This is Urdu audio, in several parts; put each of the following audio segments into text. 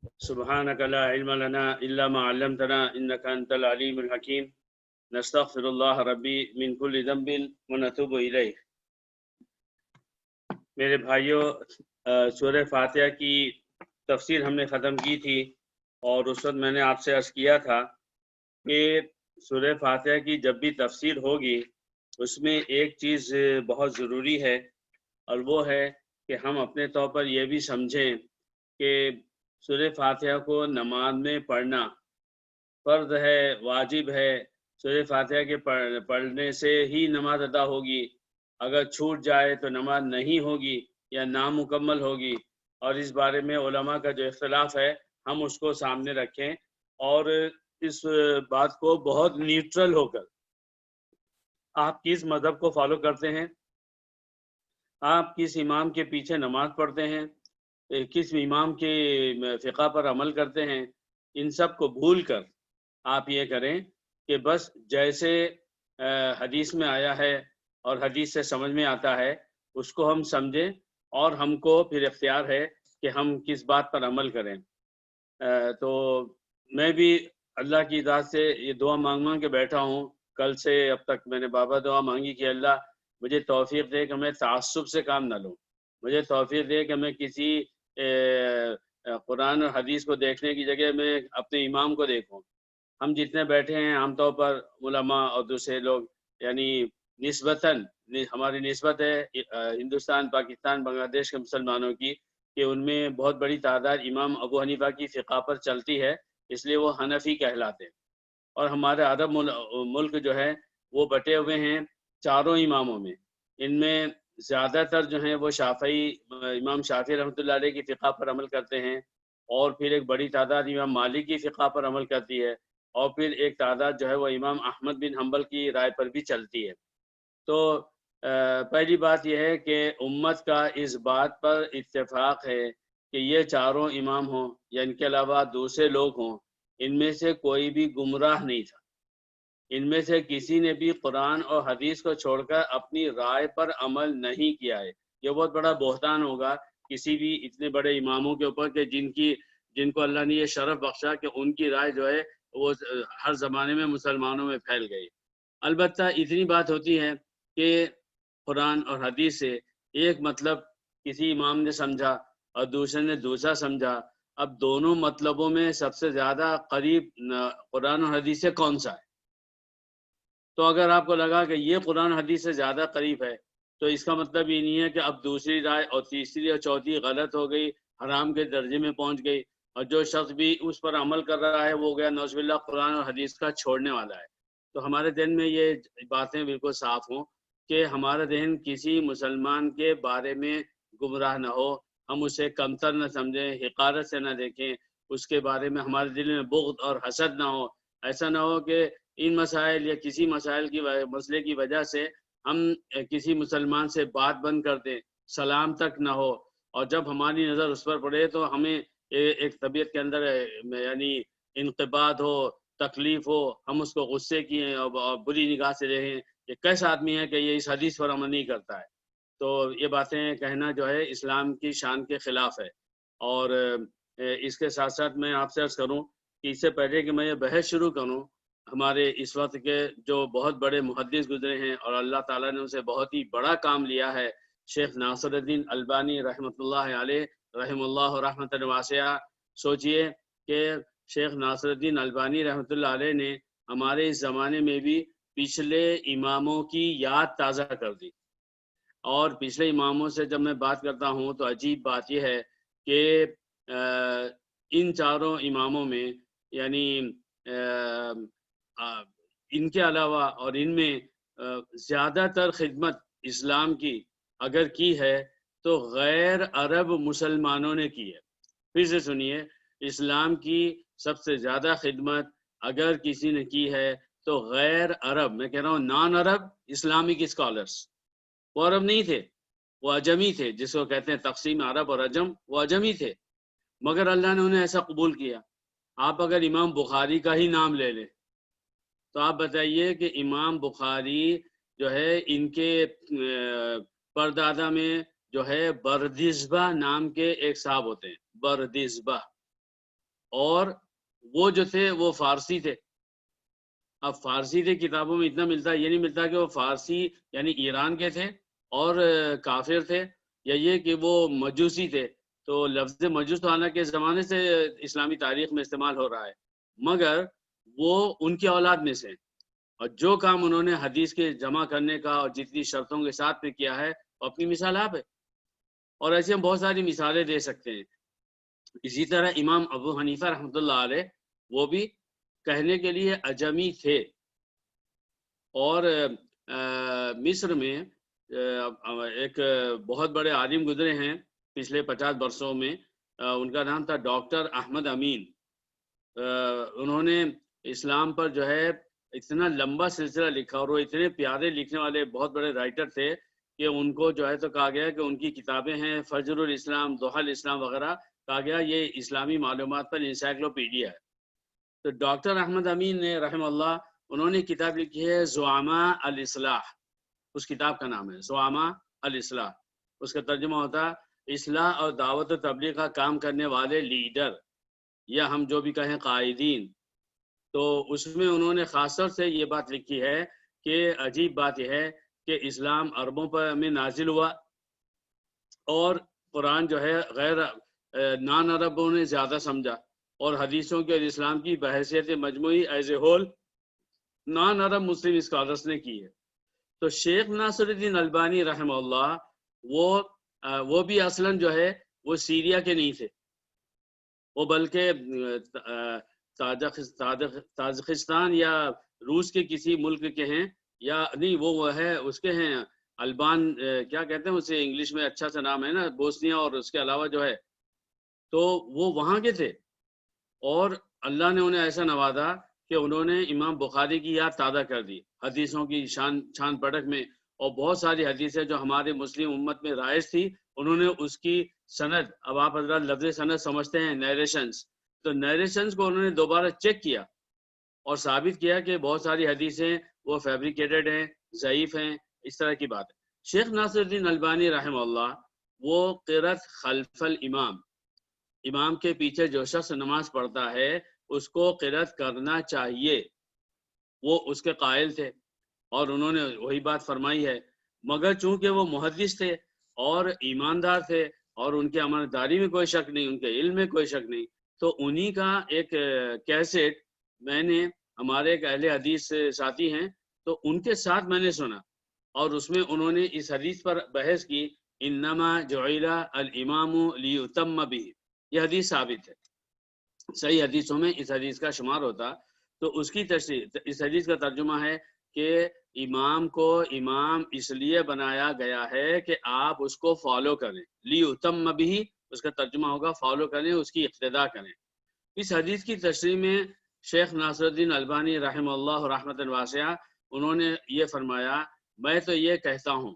سبحانك لا علم لنا إلا ما علمتنا إنك أنت العليم الحكيم نستغفر الله ربي من كل ذنب ونتوب إليه. میرے بھائیوں، سورہ فاتحہ کی تفسیر ہم نے ختم کی تھی، اور اس وقت میں نے آپ سے عرض کیا تھا کہ سورہ فاتحہ کی جب بھی تفسیر ہوگی اس میں ایک چیز بہت ضروری ہے، اور وہ ہے کہ ہم اپنے طور پر یہ بھی سمجھیں کہ سورہ فاتحہ کو نماز میں پڑھنا فرض ہے، واجب ہے۔ سورہ فاتحہ کے پڑھنے سے ہی نماز ادا ہوگی، اگر چھوٹ جائے تو نماز نہیں ہوگی یا نامکمل ہوگی، اور اس بارے میں علماء کا جو اختلاف ہے ہم اس کو سامنے رکھیں، اور اس بات کو بہت نیوٹرل ہو کر، آپ کس مذہب کو فالو کرتے ہیں، آپ کس امام کے پیچھے نماز پڑھتے ہیں، کس امام کے فقہ پر عمل کرتے ہیں، ان سب کو بھول کر آپ یہ کریں کہ بس جیسے حدیث میں آیا ہے اور حدیث سے سمجھ میں آتا ہے اس کو ہم سمجھیں، اور ہم کو پھر اختیار ہے کہ ہم کس بات پر عمل کریں۔ تو میں بھی اللہ کی ذات سے یہ دعا مانگ کے بیٹھا ہوں، کل سے اب تک میں نے بابا دعا مانگی کہ اللہ مجھے توفیق دے کہ میں تعصب سے کام نہ لوں، مجھے توفیق دے کہ میں کسی قرآن اور حدیث کو دیکھنے کی جگہ میں اپنے امام کو دیکھوں۔ ہم جتنے بیٹھے ہیں عام طور پر علماء اور دوسرے لوگ، یعنی نسبتاً ہماری نسبت ہے ہندوستان، پاکستان، بنگلہ دیش کے مسلمانوں کی، کہ ان میں بہت بڑی تعداد امام ابو حنیفہ کی فقہ پر چلتی ہے، اس لیے وہ حنفی کہلاتے ہیں، اور ہمارے عرب ملک جو ہے وہ بٹے ہوئے ہیں چاروں اماموں میں، ان میں زیادہ تر جو ہیں وہ شافعی، امام شافعی رحمۃ اللہ علیہ کی فقہ پر عمل کرتے ہیں، اور پھر ایک بڑی تعداد امام مالک کی فقہ پر عمل کرتی ہے، اور پھر ایک تعداد جو ہے وہ امام احمد بن حنبل کی رائے پر بھی چلتی ہے۔ تو پہلی بات یہ ہے کہ امت کا اس بات پر اتفاق ہے کہ یہ چاروں امام ہوں یا ان کے علاوہ دوسرے لوگ ہوں، ان میں سے کوئی بھی گمراہ نہیں تھا، ان میں سے کسی نے بھی قرآن اور حدیث کو چھوڑ کر اپنی رائے پر عمل نہیں کیا ہے۔ یہ بہت بڑا بہتان ہوگا کسی بھی اتنے بڑے اماموں کے اوپر کہ جن کو اللہ نے یہ شرف بخشا کہ ان کی رائے جو ہے وہ ہر زمانے میں مسلمانوں میں پھیل گئی۔ البتہ اتنی بات ہوتی ہے کہ قرآن اور حدیث سے ایک مطلب کسی امام نے سمجھا اور دوسرے نے دوسرا سمجھا، اب دونوں مطلبوں میں سب سے زیادہ قریب قرآن اور حدیث سے کون سا ہے؟ تو اگر آپ کو لگا کہ یہ قرآن حدیث سے زیادہ قریب ہے تو اس کا مطلب یہ نہیں ہے کہ اب دوسری رائے اور تیسری اور چوتھی غلط ہو گئی، حرام کے درجے میں پہنچ گئی، اور جو شخص بھی اس پر عمل کر رہا ہے وہ گیا نعوذ باللہ قرآن اور حدیث کا چھوڑنے والا ہے۔ تو ہمارے ذہن میں یہ باتیں بالکل صاف ہوں کہ ہمارا ذہن کسی مسلمان کے بارے میں گمراہ نہ ہو، ہم اسے کمتر نہ سمجھیں، حقارت سے نہ دیکھیں، اس کے بارے میں ہمارے دل میں بغض اور حسد نہ ہو۔ ایسا نہ ہو کہ ان مسائل یا کسی مسئلے کی وجہ سے ہم کسی مسلمان سے بات بند کر دیں، سلام تک نہ ہو، اور جب ہماری نظر اس پر پڑے تو ہمیں ایک طبیعت کے اندر یعنی انقباض ہو، تکلیف ہو، ہم اس کو غصے کی اور بری نگاہ سے دیکھیں کہ کیسا آدمی ہے کہ یہ اس حدیث پر عمل نہیں کرتا ہے۔ تو یہ باتیں کہنا جو ہے اسلام کی شان کے خلاف ہے۔ اور اس کے ساتھ ساتھ میں آپ سے عرض کروں کہ اس سے پہلے کہ میں یہ بحث شروع کروں، ہمارے اس وقت کے جو بہت بڑے محدث گزرے ہیں اور اللہ تعالیٰ نے اسے بہت ہی بڑا کام لیا ہے، شیخ ناصر الدین البانی رحمۃ اللہ علیہ رحم اللہ رحمۃ واسعہ۔ سوچئے کہ شیخ ناصر الدین البانی رحمۃ اللہ علیہ نے ہمارے اس زمانے میں بھی پچھلے اماموں کی یاد تازہ کر دی، اور پچھلے اماموں سے جب میں بات کرتا ہوں تو عجیب بات یہ ہے کہ ان چاروں اماموں میں یعنی ان کے علاوہ اور ان میں زیادہ تر خدمت اسلام کی اگر کی ہے تو غیر عرب مسلمانوں نے کی ہے۔ پھر سے سنیے، اسلام کی سب سے زیادہ خدمت اگر کسی نے کی ہے تو غیر عرب، میں کہہ رہا ہوں نان عرب اسلامک اسکالرس، وہ عرب نہیں تھے، وہ عجمی تھے، جس کو کہتے ہیں تقسیم عرب اور عجم، وہ عجمی تھے، مگر اللہ نے انہیں ایسا قبول کیا۔ آپ اگر امام بخاری کا ہی نام لے لیں تو آپ بتائیے کہ امام بخاری جو ہے ان کے پردادا میں جو ہے بردزبہ نام کے ایک صاحب ہوتے ہیں، بردزبہ، اور وہ جو تھے وہ فارسی تھے. اب فارسی تھے، کتابوں میں اتنا ملتا ہے، یہ نہیں ملتا کہ وہ فارسی یعنی ایران کے تھے اور کافر تھے، یا یہ کہ وہ مجوسی تھے. تو لفظ مجوس تو حالانکہ زمانے سے اسلامی تاریخ میں استعمال ہو رہا ہے، مگر وہ ان کی اولاد میں سے. اور جو کام انہوں نے حدیث کے جمع کرنے کا اور جتنی شرطوں کے ساتھ میں کیا ہے، وہ اپنی مثال آپ ہے. اور ایسے ہم بہت ساری مثالیں دے سکتے ہیں. اسی طرح امام ابو حنیفہ رحمۃ اللہ علیہ، وہ بھی کہنے کے لیے عجمی تھے، اور مصر میں ایک بہت بڑے عالم گزرے ہیں پچھلے 50 برسوں میں، ان کا نام تھا ڈاکٹر احمد امین. انہوں نے اسلام پر جو ہے اتنا لمبا سلسلہ لکھا، اور وہ اتنے پیارے لکھنے والے بہت بڑے رائٹر تھے کہ ان کو جو ہے تو کہا گیا کہ ان کی کتابیں ہیں فجر الاسلام، ضحی الاسلام وغیرہ، کہا گیا یہ اسلامی معلومات پر انسائکلوپیڈیا ہے. تو ڈاکٹر احمد امین نے رحمہ اللہ، انہوں نے کتاب لکھی ہے زعماء الاصلاح. اس کتاب کا نام ہے زعماء الاصلاح. اس کا ترجمہ ہوتا ہے اصلاح اور دعوت و تبلیغ کا کام کرنے والے لیڈر، یا ہم جو بھی کہیں قائدین. تو اس میں انہوں نے خاص طور سے یہ بات لکھی ہے کہ عجیب بات یہ ہے کہ اسلام عربوں پر میں نازل ہوا، اور قرآن جو ہے غیر نان عربوں نے زیادہ سمجھا، اور حدیثوں کے اور اسلام کی بحیثیت مجموعی as a whole naan Arab Muslim scholars نے کی ہے. تو شیخ ناصر الدین البانی رحمہ اللہ، وہ بھی اصلاً جو ہے وہ سیریا کے نہیں تھے، وہ بلکہ تاجکستان یا روس کے کسی ملک کے ہیں، یا نہیں وہ ہے اس کے ہیں البان، کیا کہتے ہیں اسے انگلش میں، اچھا سا نام ہے نا، بوسنیا اور اس کے علاوہ جو ہے، تو وہ وہاں کے تھے. اور اللہ نے انہیں ایسا نوازا کہ انہوں نے امام بخاری کی یاد تازہ کر دی حدیثوں کی چھان پڑک میں. اور بہت ساری حدیثیں جو ہمارے مسلم امت میں رائج تھی، انہوں نے اس کی سند، اب آپ حضرات لفظ سند سمجھتے ہیں نیریشنز، تو نیریشنز کو انہوں نے دوبارہ چیک کیا اور ثابت کیا کہ بہت ساری حدیثیں وہ فیبریکیٹڈ ہیں، ضعیف ہیں، اس طرح کی بات ہے. شیخ ناصر الدین البانی رحمہ اللہ، وہ قرأت خلف الامام، امام کے پیچھے جو شخص نماز پڑھتا ہے اس کو قرأت کرنا چاہیے، وہ اس کے قائل تھے، اور انہوں نے وہی بات فرمائی ہے. مگر چونکہ وہ محدث تھے اور ایماندار تھے، اور ان کے امانتداری میں کوئی شک نہیں، ان کے علم میں کوئی شک نہیں، تو انہی کا ایک کیسٹ میں نے، ہمارے ایک اہل حدیث ساتھی ہیں، تو ان کے ساتھ میں نے سنا، اور اس میں انہوں نے اس حدیث پر بحث کی، انما جعل الامام لیتم بہ، یہ حدیث ثابت ہے، صحیح حدیثوں میں اس حدیث کا شمار ہوتا. تو اس کی تشریح، اس حدیث کا ترجمہ ہے کہ امام کو امام اس لیے بنایا گیا ہے کہ آپ اس کو فالو کریں، لیتم بہ، اس کا ترجمہ ہوگا فالو کریں، اس کی اقتداء کریں. اس حدیث کی تشریح میں شیخ ناصر الدین البانی رحمہ اللہ رحمۃ واسعہ، انہوں نے یہ فرمایا، میں تو یہ کہتا ہوں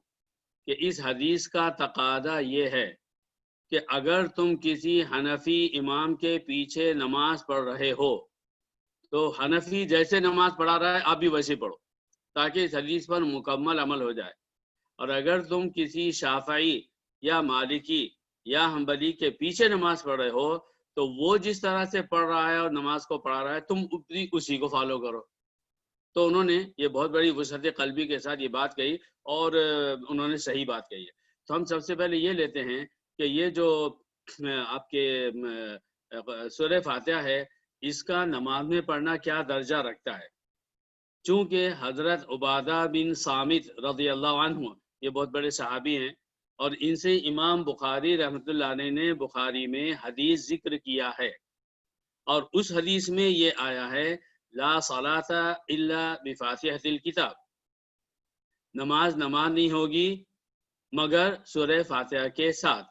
کہ اس حدیث کا تقاضا یہ ہے کہ اگر تم کسی حنفی امام کے پیچھے نماز پڑھ رہے ہو تو حنفی جیسے نماز پڑھا رہا ہے آپ بھی ویسے پڑھو، تاکہ اس حدیث پر مکمل عمل ہو جائے. اور اگر تم کسی شافعی یا مالکی یا حنبلی کے پیچھے نماز پڑھ رہے ہو تو وہ جس طرح سے پڑھ رہا ہے اور نماز کو پڑھا رہا ہے تم اسی کو فالو کرو. تو انہوں نے یہ بہت بڑی وسعت قلبی کے ساتھ یہ بات کہی، اور انہوں نے صحیح بات کہی ہے. تو ہم سب سے پہلے یہ لیتے ہیں کہ یہ جو آپ کے سورہ فاتحہ ہے، اس کا نماز میں پڑھنا کیا درجہ رکھتا ہے. چونکہ حضرت عبادہ بن صامت رضی اللہ عنہ، یہ بہت بڑے صحابی ہیں، اور ان سے امام بخاری رحمۃ اللہ علیہ نے بخاری میں حدیث ذکر کیا ہے، اور اس حدیث میں یہ آیا ہے لا صلاۃ الا بفاتحۃ الکتاب، نماز نہیں ہوگی مگر سورہ فاتحہ کے ساتھ.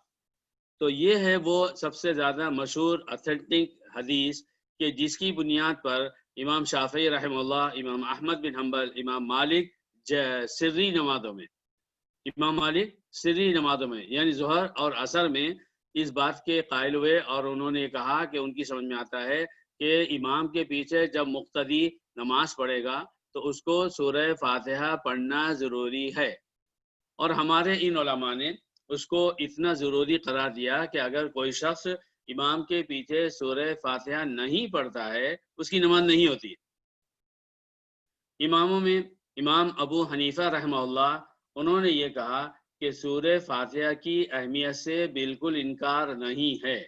تو یہ ہے وہ سب سے زیادہ مشہور اتھینٹک حدیث کہ جس کی بنیاد پر امام شافعی رحمہ اللہ، امام احمد بن حنبل، امام مالک سری نمازوں میں، امام مالک سری نمازوں میں یعنی ظہر اور عصر میں اس بات کے قائل ہوئے، اور انہوں نے کہا کہ ان کی سمجھ میں آتا ہے کہ امام کے پیچھے جب مقتدی نماز پڑھے گا تو اس کو سورہ فاتحہ پڑھنا ضروری ہے. اور ہمارے ان علماء نے اس کو اتنا ضروری قرار دیا کہ اگر کوئی شخص امام کے پیچھے سورہ فاتحہ نہیں پڑھتا ہے اس کی نماز نہیں ہوتی ہے۔ اماموں میں امام ابو حنیفہ رحمہ اللہ انہوں نے یہ کہا کہ سورہ فاتحہ کی اہمیت سے بالکل انکار نہیں ہے،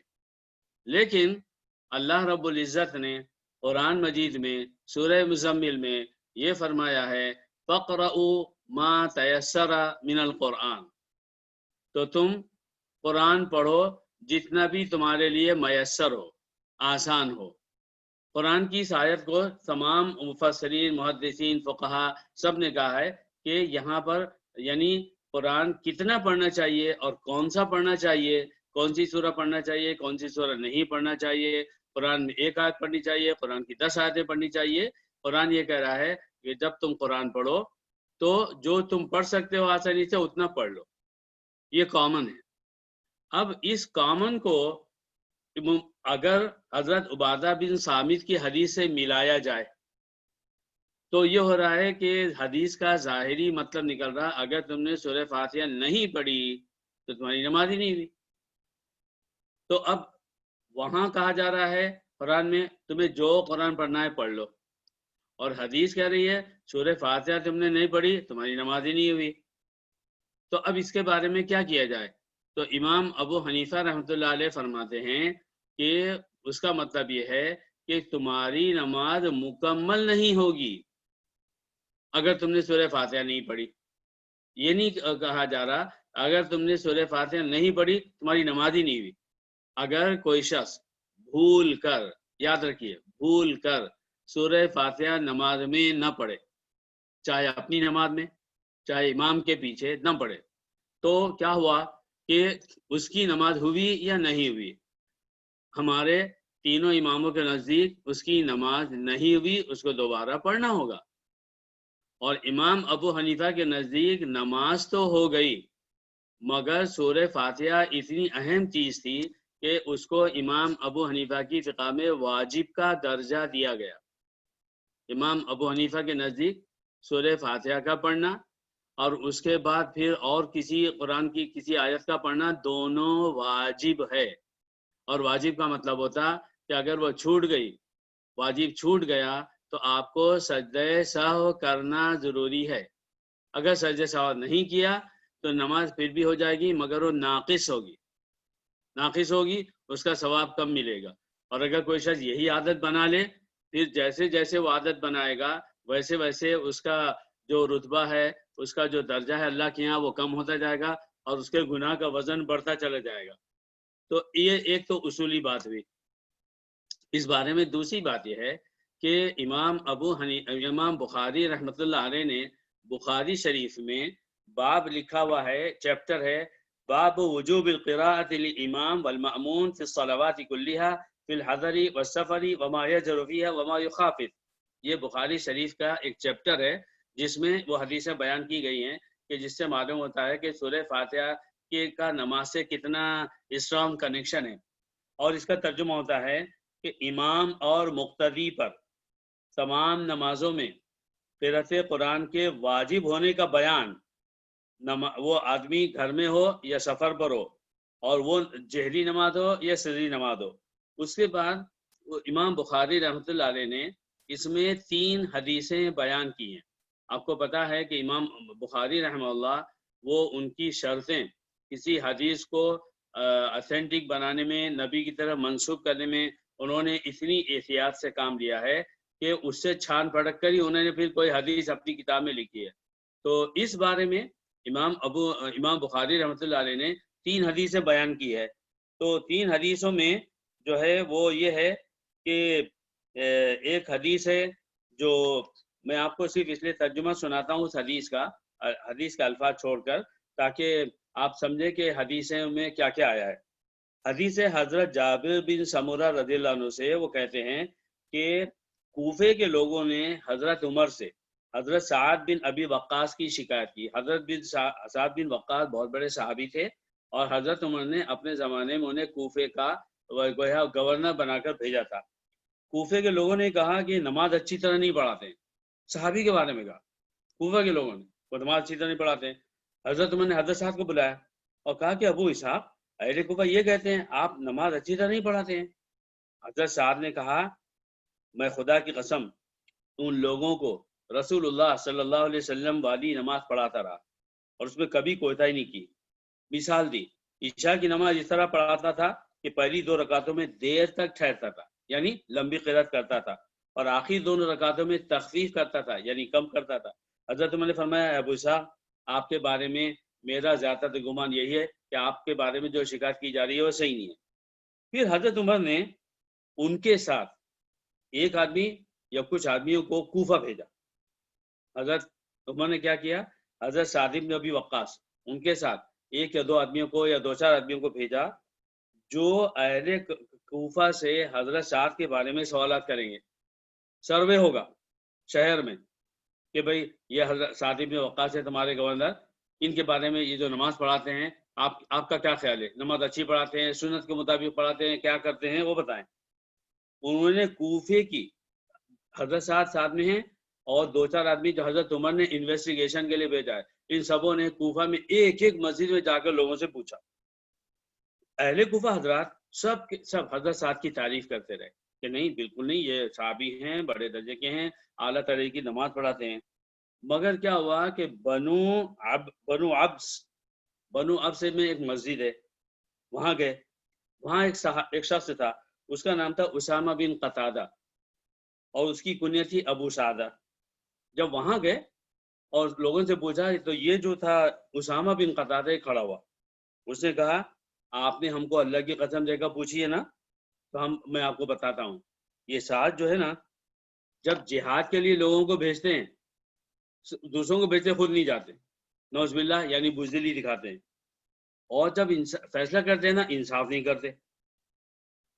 لیکن اللہ رب العزت نے قرآن مجید میں سورہ مزمل میں یہ فرمایا ہے فَقْرَؤُوا مَا تَيَسَّرَ مِنَ الْقُرْآنِ، تو تم قرآن پڑھو جتنا بھی تمہارے لیے میسر ہو، آسان ہو۔ قرآن کی اس آیت کو تمام مفسرین، محدثین، فقہا سب نے کہا ہے کہ یہاں پر یعنی قرآن کتنا پڑھنا چاہیے اور کون سا پڑھنا چاہیے، کون سی سورہ پڑھنا چاہیے، کون سی سورہ نہیں پڑھنا چاہیے، قرآن میں 1 آیت پڑھنی چاہیے، قرآن کی 10 آیتیں پڑھنی چاہیے۔ قرآن یہ کہہ رہا ہے کہ جب تم قرآن پڑھو تو جو تم پڑھ سکتے ہو آسانی سے اتنا پڑھ لو، یہ کامن ہے۔ اب اس کامن کو اگر حضرت عبادہ بن صامت کی حدیث سے ملایا جائے تو یہ ہو رہا ہے کہ حدیث کا ظاہری مطلب نکل رہا اگر تم نے سورہ فاتحہ نہیں پڑھی تو تمہاری نماز ہی نہیں ہوئی۔ تو اب وہاں کہا جا رہا ہے قرآن میں تمہیں جو قرآن پڑھنا ہے پڑھ لو، اور حدیث کہہ رہی ہے سورہ فاتحہ تم نے نہیں پڑھی تمہاری نماز ہی نہیں ہوئی۔ تو اب اس کے بارے میں کیا کیا جائے؟ تو امام ابو حنیفہ رحمۃ اللہ علیہ فرماتے ہیں کہ اس کا مطلب یہ ہے کہ تمہاری نماز مکمل نہیں ہوگی اگر تم نے سورہ فاتحہ نہیں پڑھی۔ یہ نہیں کہا جا رہا اگر تم نے سورہ فاتحہ نہیں پڑھی تمہاری نماز ہی نہیں ہوئی۔ اگر کوئی شخص بھول کر، یاد رکھیے بھول کر سورہ فاتحہ نماز میں نہ پڑھے، چاہے اپنی نماز میں چاہے امام کے پیچھے نہ پڑھے، تو کیا ہوا کہ اس کی نماز ہوئی یا نہیں ہوئی؟ ہمارے تینوں اماموں کے نزدیک اس کی نماز نہیں ہوئی، اس کو دوبارہ پڑھنا ہوگا۔ اور امام ابو حنیفہ کے نزدیک نماز تو ہو گئی مگر سورہ فاتحہ اتنی اہم چیز تھی کہ اس کو امام ابو حنیفہ کی فقہ میں واجب کا درجہ دیا گیا۔ امام ابو حنیفہ کے نزدیک سورہ فاتحہ کا پڑھنا اور اس کے بعد پھر اور کسی قرآن کی کسی آیت کا پڑھنا دونوں واجب ہے۔ اور واجب کا مطلب ہوتا کہ اگر وہ چھوٹ گئی، واجب چھوٹ گیا تو آپ کو سجدہ سہو کرنا ضروری ہے۔ اگر سجدہ سہو نہیں کیا تو نماز پھر بھی ہو جائے گی مگر وہ ناقص ہوگی، اس کا ثواب کم ملے گا۔ اور اگر کوئی شخص یہی عادت بنا لے پھر جیسے جیسے وہ عادت بنائے گا ویسے ویسے اس کا جو رتبہ ہے، اس کا جو درجہ ہے اللہ کے یہاں وہ کم ہوتا جائے گا اور اس کے گناہ کا وزن بڑھتا چلا جائے گا۔ تو یہ ایک تو اصولی بات ہوئی اس بارے میں۔ دوسری بات یہ ہے کہ امام بخاری رحمۃ اللہ علیہ نے بخاری شریف میں باب لکھا ہوا ہے، چیپٹر ہے باب وجوب القراءۃ للامام والمأمون فی الصلوات کلھا فی الحضر والسفر وما یجر فیھا وما یخافت۔ یہ بخاری شریف کا ایک چیپٹر ہے جس میں وہ حدیثیں بیان کی گئی ہیں کہ جس سے معلوم ہوتا ہے کہ سورہ فاتحہ کا نماز سے کتنا اسٹرانگ کنیکشن ہے۔ اور اس کا ترجمہ ہوتا ہے کہ امام اور مقتدی پر تمام نمازوں میں قراءت قرآن کے واجب ہونے کا بیان، وہ آدمی گھر میں ہو یا سفر پر ہو، اور وہ جہری نماز ہو یا سری نماز ہو۔ اس کے بعد امام بخاری رحمۃ اللہ علیہ نے اس میں 3 حدیثیں بیان کی ہیں۔ آپ کو پتا ہے کہ امام بخاری رحمہ اللہ وہ ان کی شرطیں کسی حدیث کو اتھینٹک بنانے میں، نبی کی طرف منسوب کرنے میں انہوں نے اتنی احتیاط سے کام لیا ہے کہ اس سے چھان پھڑک کر ہی انہوں نے پھر کوئی حدیث اپنی کتاب میں لکھی ہے۔ تو اس بارے میں امام بخاری رحمۃ اللہ علیہ نے 3 حدیثیں بیان کی ہے۔ تو 3 حدیثوں میں جو ہے وہ یہ ہے کہ ایک حدیث ہے جو میں آپ کو صرف اس لیے ترجمہ سناتا ہوں اس حدیث کا الفاظ چھوڑ کر تاکہ آپ سمجھیں کہ حدیثیں میں کیا کیا آیا ہے۔ حدیث حضرت جابر بن سمرہ رضی اللہ عنہ سے وہ کہتے ہیں کہ کوفے کے لوگوں نے حضرت عمر سے حضرت سعد بن ابی وقاص کی شکایت کی۔ حضرت سعد بن وقاص بہت بڑے صحابی تھے اور حضرت عمر نے اپنے زمانے میں انہیں کوفے کا گورنر بنا کر بھیجا تھا۔ کوفے کے لوگوں نے کہا کہ نماز اچھی طرح نہیں پڑھاتے ہیں، صحابی کے بارے میں کہا کوفہ کے لوگوں نے وہ نماز اچھی طرح نہیں پڑھاتے ہیں۔ حضرت عمر نے حضرت صاحب کو بلایا اور کہا کہ ابو اسحاق اہل کوفہ یہ کہتے ہیں آپ نماز اچھی طرح نہیں پڑھاتے ہیں۔ حضرت سعد نے کہا میں خدا کی قسم ان لوگوں کو رسول اللہ صلی اللہ علیہ وسلم والی نماز پڑھاتا رہا اور اس میں کبھی کوتاہی نہیں کی۔ مثال دی، عشاء کی نماز اس طرح پڑھاتا تھا کہ پہلی 2 رکعتوں میں دیر تک ٹھہرتا تھا یعنی لمبی قرات کرتا تھا، اور آخری 2 رکعتوں میں تخفیف کرتا تھا یعنی کم کرتا تھا۔ حضرت عمر نے فرمایا ابو اسحاق آپ کے بارے میں میرا زیادہ تر گمان یہی ہے کہ آپ کے بارے میں جو شکایت کی جا رہی ہے وہ صحیح نہیں ہے۔ پھر حضرت عمر نے ان کے ساتھ ایک آدمی یا کچھ آدمیوں کو کوفہ بھیجا۔ حضرت عمر نے کیا کیا، حضرت سعد بن ابی وقاص ان کے ساتھ 1 یا 2 آدمیوں کو یا 2-4 آدمیوں کو بھیجا جو اہل کوفہ سے حضرت سعد کے بارے میں سوالات کریں گے۔ سروے ہوگا شہر میں کہ بھئی یہ حضرت سعد بن وقاص ہے تمہارے گورنر، ان کے بارے میں یہ جو نماز پڑھاتے ہیں آپ کا کیا خیال ہے؟ نماز اچھی پڑھاتے ہیں، سنت کے مطابق پڑھاتے ہیں، کیا کرتے ہیں وہ بتائیں۔ انہوں نے کوفے کی حضرت سعد میں ہیں اور 2-4 آدمی جو حضرت عمر نے انویسٹیگیشن کے لیے بھیجا ہے، ان سبوں نے کوفہ میں ایک مسجد میں جا کر لوگوں سے پوچھا۔ اہل کوفہ حضرات سب حضرت سعد کی تعریف کرتے رہے کہ نہیں بالکل نہیں، یہ صحابی ہیں، بڑے درجے کے ہیں، اعلیٰ طرح کی نماز پڑھاتے ہیں۔ مگر کیا ہوا کہ بنو عبس میں ایک مسجد ہے، وہاں گئے، وہاں ایک شخص تھا، اس کا نام تھا اسامہ بن قتادہ اور اس کی کنیت تھی ابو سعدہ۔ جب وہاں گئے اور لوگوں سے پوچھا تو یہ جو تھا اسامہ بن قتادہ کھڑا ہوا، اس نے کہا آپ نے ہم کو اللہ کی قسم دے کر پوچھی ہے نا، تو میں آپ کو بتاتا ہوں، یہ سعد جو ہے نا جب جہاد کے لیے لوگوں کو بھیجتے ہیں، دوسروں کو بھیجتے خود نہیں جاتے، نعوذ باللہ یعنی بزدلی دکھاتے ہیں، اور جب فیصلہ کرتے ہیں نا انصاف نہیں کرتے۔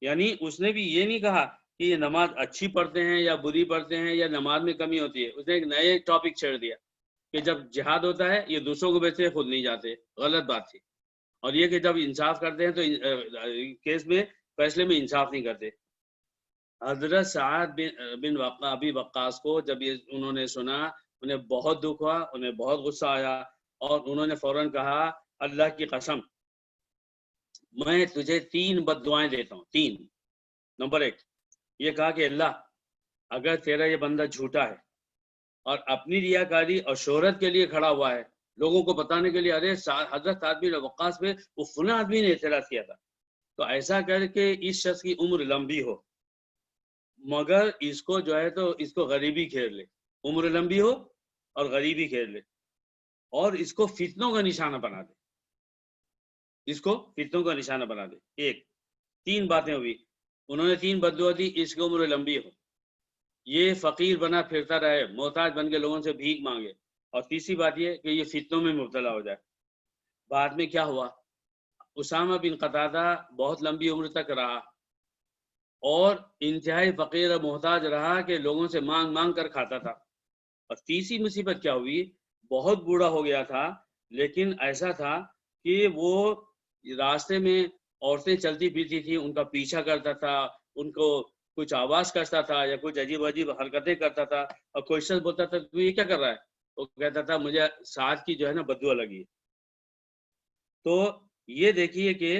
یعنی اس نے بھی یہ نہیں کہا کہ یہ نماز اچھی پڑھتے ہیں یا بری پڑھتے ہیں یا نماز میں کمی ہوتی ہے، اس نے ایک نئے ٹاپک چھیڑ دیا کہ جب جہاد ہوتا ہے یہ دوسروں کو بھیجتے خود نہیں جاتے، غلط بات تھی۔ اور یہ کہ جب انصاف کرتے ہیں تو کیس میں فیصلے میں انصاف نہیں کرتے۔ حضرت سعد بن ابی وقاص کو جب یہ انہوں نے سنا، انہیں بہت دکھ ہوا، انہیں بہت غصہ آیا، اور انہوں نے فوراً کہا اللہ کی قسم میں تجھے 3 بد دعائیں دیتا ہوں، 3۔ نمبر 1 یہ کہا کہ اللہ اگر تیرا یہ بندہ جھوٹا ہے اور اپنی ریاکاری اور شہرت کے لیے کھڑا ہوا ہے، لوگوں کو بتانے کے لیے ارے حضرت سعد بن وقاص پہ وہ فلاں آدمی نے اعتراض کیا تھا، تو ایسا کر کے اس شخص کی عمر لمبی ہو، مگر اس کو جو ہے تو اس کو غریبی گھیر لے، عمر لمبی ہو اور غریبی گھیر لے، اور اس کو فتنوں کا نشانہ بنا دے، اس کو فتنوں کا نشانہ بنا دے۔ 3 باتیں ہوئی، انہوں نے 3 بددعا دی، اس کی عمر لمبی ہو، یہ فقیر بنا پھرتا رہے، محتاج بن کے لوگوں سے بھیک مانگے، اور تیسری بات یہ کہ یہ فتنوں میں مبتلا ہو جائے۔ بعد میں کیا ہوا، اسامہ بن قتادہ بہت لمبی عمر تک رہا اور انتہائی فقیر اور محتاج رہا کہ لوگوں سے مانگ مانگ کر کھاتا تھا۔ اور تیسری مصیبت کیا ہوئی، بہت بوڑھا ہو گیا تھا، لیکن ایسا تھا کہ وہ راستے میں عورتیں چلتی پھرتی تھی، ان کا پیچھا کرتا تھا، ان کو کچھ آواز کرتا تھا یا کچھ عجیب عجیب حرکتیں کرتا تھا، اور کوئی شخص بولتا تھا تو یہ کیا کر رہا ہے، وہ کہتا تھا مجھے سعد کی جو ہے نا بددعا لگی ہے۔ تو یہ دیکھیے کہ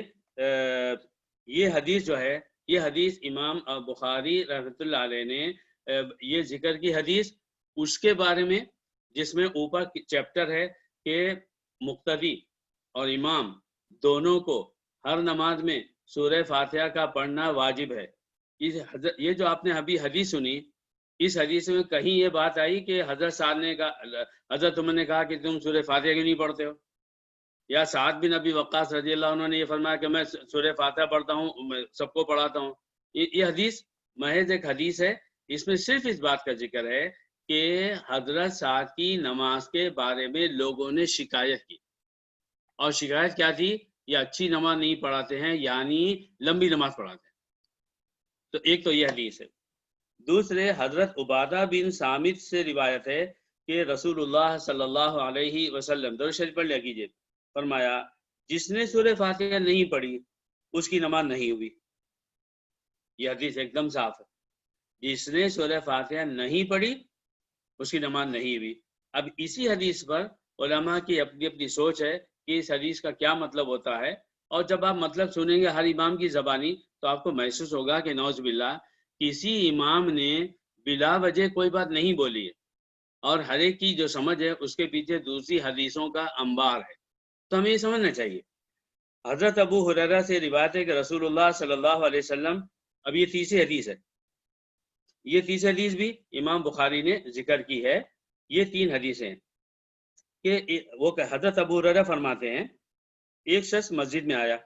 یہ حدیث جو ہے، یہ حدیث امام بخاری رحمۃ اللہ علیہ نے یہ ذکر کی حدیث اس کے بارے میں جس میں اوپر چیپٹر ہے کہ مقتدی اور امام دونوں کو ہر نماز میں سورہ فاتحہ کا پڑھنا واجب ہے۔ یہ جو آپ نے ابھی حدیث سنی، اس حدیث میں کہیں یہ بات آئی کہ حضرت سعد نے کہا، حضرت عمر نے کہا کہ تم سورہ فاتحہ کیوں نہیں پڑھتے ہو، یا سعد بن ابی وقاص رضی اللہ عنہ نے یہ فرمایا کہ میں سورہ فاتحہ پڑھتا ہوں، میں سب کو پڑھاتا ہوں۔ یہ حدیث محض ایک حدیث ہے، اس میں صرف اس بات کا ذکر ہے کہ حضرت سعد کی نماز کے بارے میں لوگوں نے شکایت کی، اور شکایت کیا تھی، یہ اچھی نماز نہیں پڑھاتے ہیں، یعنی لمبی نماز پڑھاتے ہیں۔ تو ایک تو یہ حدیث ہے۔ دوسرے حضرت عبادہ بن صامت سے روایت ہے کہ رسول اللہ صلی اللہ علیہ وسلم، درود شریف پڑھ لیا کیجیے، فرمایا جس نے سورہ فاتحہ نہیں پڑھی اس کی نماز نہیں ہوئی۔ یہ حدیث ایک دم صاف ہے، جس نے سورہ فاتحہ نہیں پڑھی اس کی نماز نہیں ہوئی۔ اب اسی حدیث پر علماء کی اپنی اپنی سوچ ہے کہ اس حدیث کا کیا مطلب ہوتا ہے۔ اور جب آپ مطلب سنیں گے ہر امام کی زبانی تو آپ کو محسوس ہوگا کہ نعوذ باللہ کسی امام نے بلا وجہ کوئی بات نہیں بولی ہے، اور ہر ایک کی جو سمجھ ہے اس کے پیچھے دوسری حدیثوں کا انبار ہے۔ تو ہمیں یہ سمجھنا چاہیے۔ حضرت ابو ہریرہ سے روایت ہے کہ رسول اللہ صلی اللہ علیہ وسلم، اب یہ تیسری حدیث ہے، یہ تیسری حدیث بھی امام بخاری نے ذکر کی ہے۔ یہ 3 حدیثیں ہیں کہ وہ حضرت ابو ہریرہ فرماتے ہیں ایک شخص مسجد میں آیا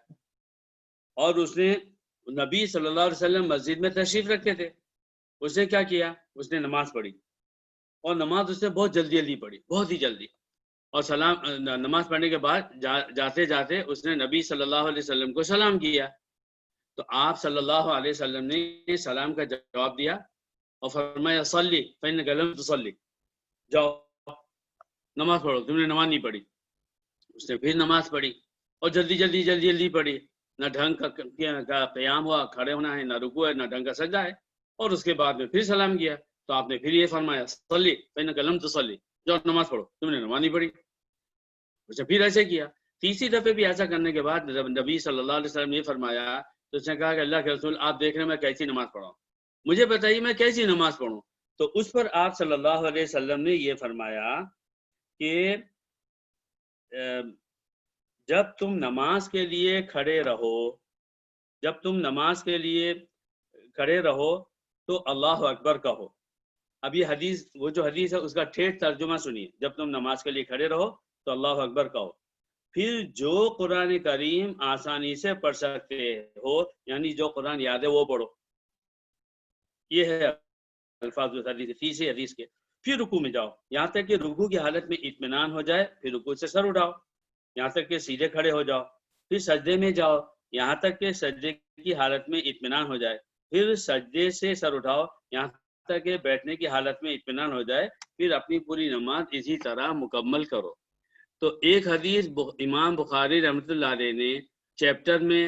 اور اس نے نبی صلی اللہ علیہ وسلم مسجد میں تشریف رکھتے تھے، اس نے کیا کیا، اس نے نماز پڑھی، اور نماز اس نے بہت جلدی جلدی پڑھی، بہت ہی جلدی، اور سلام نماز پڑھنے کے بعد جاتے جاتے اس نے نبی صلی اللہ علیہ وسلم کو سلام کیا، تو آپ صلی اللہ علیہ وسلم نے سلام کا جواب دیا اور فرمایا صلی فإنک لم تصلی، جاؤ نماز پڑھو، تم نے نماز نہیں پڑھی۔ اس نے پھر نماز پڑھی اور جلدی جلدی جلدی جلدی پڑھی، نہ ڈھنگ کا قیام ہوا، کھڑے ہونا ہے، نہ رکوع ہے، نہ ڈھنگ کا سجدہ ہے، اور اس کے بعد میں پھر سلام کیا، تو آپ نے پھر یہ فرمایا صلی فإنک لم تصلی، جاؤ نماز پڑھو، تم نے نماز نہیں پڑھی۔ اس نے پھر ایسے کیا، تیسری دفعہ بھی ایسا کرنے کے بعد جب نبی صلی اللہ علیہ وسلم نے یہ فرمایا تو اس نے کہا کہ اللہ کے رسول آپ دیکھ رہے ہیں میں کیسی نماز پڑھا ہوں، مجھے بتائیے میں کیسی نماز پڑھوں۔ تو اس پر آپ صلی اللہ علیہ وسلم نے یہ فرمایا کہ جب تم نماز کے لیے کھڑے رہو، جب تم نماز کے لیے کھڑے رہو تو اللہ اکبر کہو۔ اب یہ حدیث، وہ جو حدیث ہے اس کا ٹھیٹ ترجمہ سنیے، جب تم نماز کے لیے کھڑے رہو تو اللہ اکبر کہو، پھر جو قرآن کریم آسانی سے پڑھ سکتے ہو، یعنی جو قرآن یاد ہے وہ پڑھو۔ یہ ہے الفاظ حدیث، تیسری حدیث کے۔ پھر رکوع میں جاؤ یہاں تک کہ رکوع کی حالت میں اطمینان ہو جائے، پھر رکوع سے سر اٹھاؤ یہاں تک کہ سیدھے کھڑے ہو جاؤ، پھر سجدے میں جاؤ یہاں تک کہ سجدے کی حالت میں اطمینان ہو جائے، پھر سجدے سے سر اٹھاؤ یہاں تک کہ بیٹھنے کی حالت میں اطمینان ہو جائے، پھر اپنی پوری نماز اسی طرح مکمل کرو۔ تو ایک حدیث امام بخاری رحمۃ اللہ علیہ نے چیپٹر میں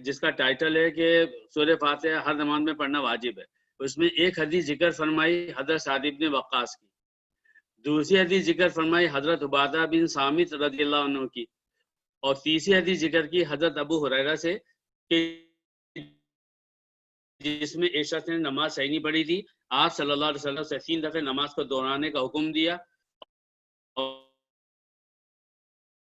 جس کا ٹائٹل ہے کہ سورہ فاتحہ ہر نماز میں پڑھنا واجب ہے، اس میں ایک حدیث ذکر فرمائی حضرت سعد بن وقاص کی، دوسری حدیث ذکر فرمائی حضرت عبادہ بن صامت رضی اللہ عنہ کی، اور تیسری حدیث ذکر کی حضرت ابو ہریرہ سے کہ جس میں ایک شخص نے نماز صحیح نہیں پڑھی تھی، آپ صلی اللہ علیہ وسلم سے 3 دفعہ نماز کو دہرانے کا حکم دیا،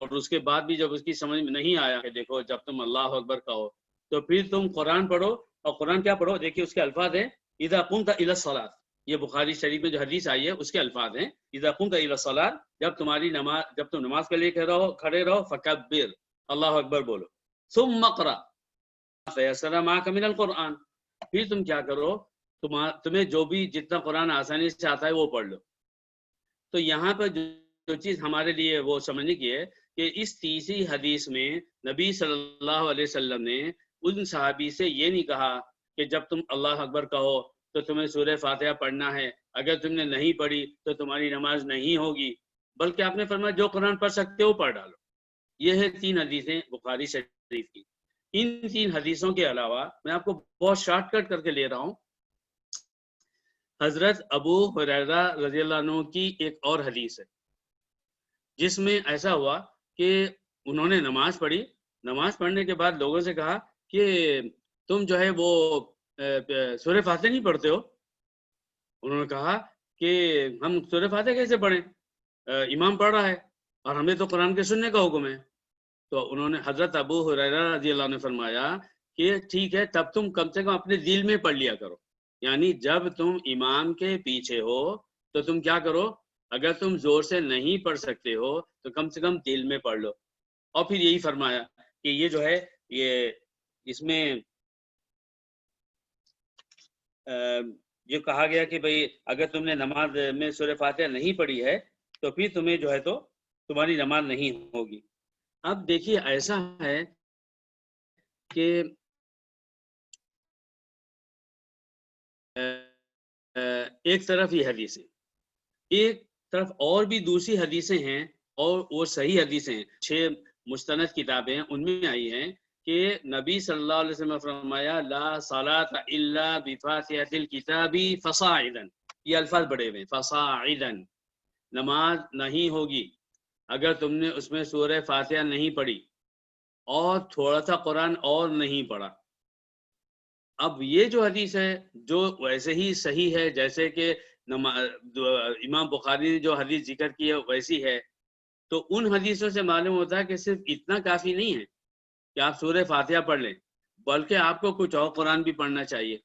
اور اس کے بعد بھی جب اس کی سمجھ میں نہیں آیا کہ دیکھو جب تم اللہ اکبر کہو تو پھر تم قرآن پڑھو، اور قرآن کیا پڑھو، دیکھیے اس کے الفاظ ہیں اذا قمت الى الصلاۃ، یہ بخاری شریف میں جو حدیث آئی ہے اس کے الفاظ ہیں اذا قمت الى الصلاۃ، جب تم نماز کے لیے کھڑے رہو فکبر، اللہ اکبر بولو، ثم اقرأ تیسر معک من القرآن، پھر تم کیا کرو، تمہیں جو بھی جتنا قرآن آسانی سے آتا ہے وہ پڑھ لو۔ تو یہاں پر جو چیز ہمارے لیے وہ سمجھنے کی ہے کہ اس تیسری حدیث میں نبی صلی اللہ علیہ وسلم نے ان صحابی سے یہ نہیں کہا کہ جب تم اللہ اکبر کہو تو تمہیں سورہ فاتحہ پڑھنا ہے، اگر تم نے نہیں پڑھی تو تمہاری نماز نہیں ہوگی، بلکہ آپ نے فرمایا جو قرآن پڑھ سکتے ہو پڑھ ڈالو۔ یہ ہے 3 حدیثیں بخاری شریف کی۔ ان 3 حدیثوں کے علاوہ میں آپ کو بہت شارٹ کٹ کر کے لے رہا ہوں، حضرت ابو ہریرہ رضی اللہ عنہ کی ایک اور حدیث ہے جس میں ایسا ہوا کہ انہوں نے نماز پڑھی، نماز پڑھنے کے بعد لوگوں سے کہا کہ تم جو ہے وہ سورہ فاتحہ نہیں پڑھتے ہو؟ انہوں نے کہا کہ ہم سورہ فاتحہ کیسے پڑھیں، امام پڑھ رہا ہے اور ہمیں تو قرآن کے سننے کا حکم ہے۔ تو انہوں نے حضرت ابو ہریرہ رضی اللہ عنہ نے فرمایا کہ ٹھیک ہے تب تم کم سے کم اپنے دل میں پڑھ لیا کرو، یعنی جب تم امام کے پیچھے ہو تو تم کیا کرو، اگر تم زور سے نہیں پڑھ سکتے ہو تو کم سے کم دل میں پڑھ لو۔ اور پھر یہی فرمایا کہ یہ جو ہے یہ اس میں یہ کہا گیا کہ بھئی اگر تم نے نماز میں سورہ فاتحہ نہیں پڑھی ہے تو پھر تمہیں جو ہے تو تمہاری نماز نہیں ہوگی۔ اب دیکھیے ایسا ہے کہ ایک طرف یہ حدیث ہے، ایک طرف اور بھی دوسری حدیثیں ہیں، اور وہ صحیح حدیثیں ہیں، 6 مستند کتابیں ہیں، ان میں آئی ہیں کہ نبی صلی اللہ علیہ وسلم نے فرمایا لا صلاۃ الا بفاتحۃ الکتاب فصاعدا، یہ الفاظ بڑے ہوئے ہیں، فصاعدا، نماز نہیں ہوگی اگر تم نے اس میں سورہ فاتحہ نہیں پڑھی، اور تھوڑا سا قرآن اور نہیں پڑھا. اب یہ جو حدیث ہے جو ویسے ہی صحیح ہے جیسے کہ امام بخاری نے جو حدیث ذکر کی ہے ویسی ہے، تو ان حدیثوں سے معلوم ہوتا ہے کہ صرف اتنا کافی نہیں ہے کہ آپ سورہ فاتحہ پڑھ لیں، بلکہ آپ کو کچھ اور قرآن بھی پڑھنا چاہیے.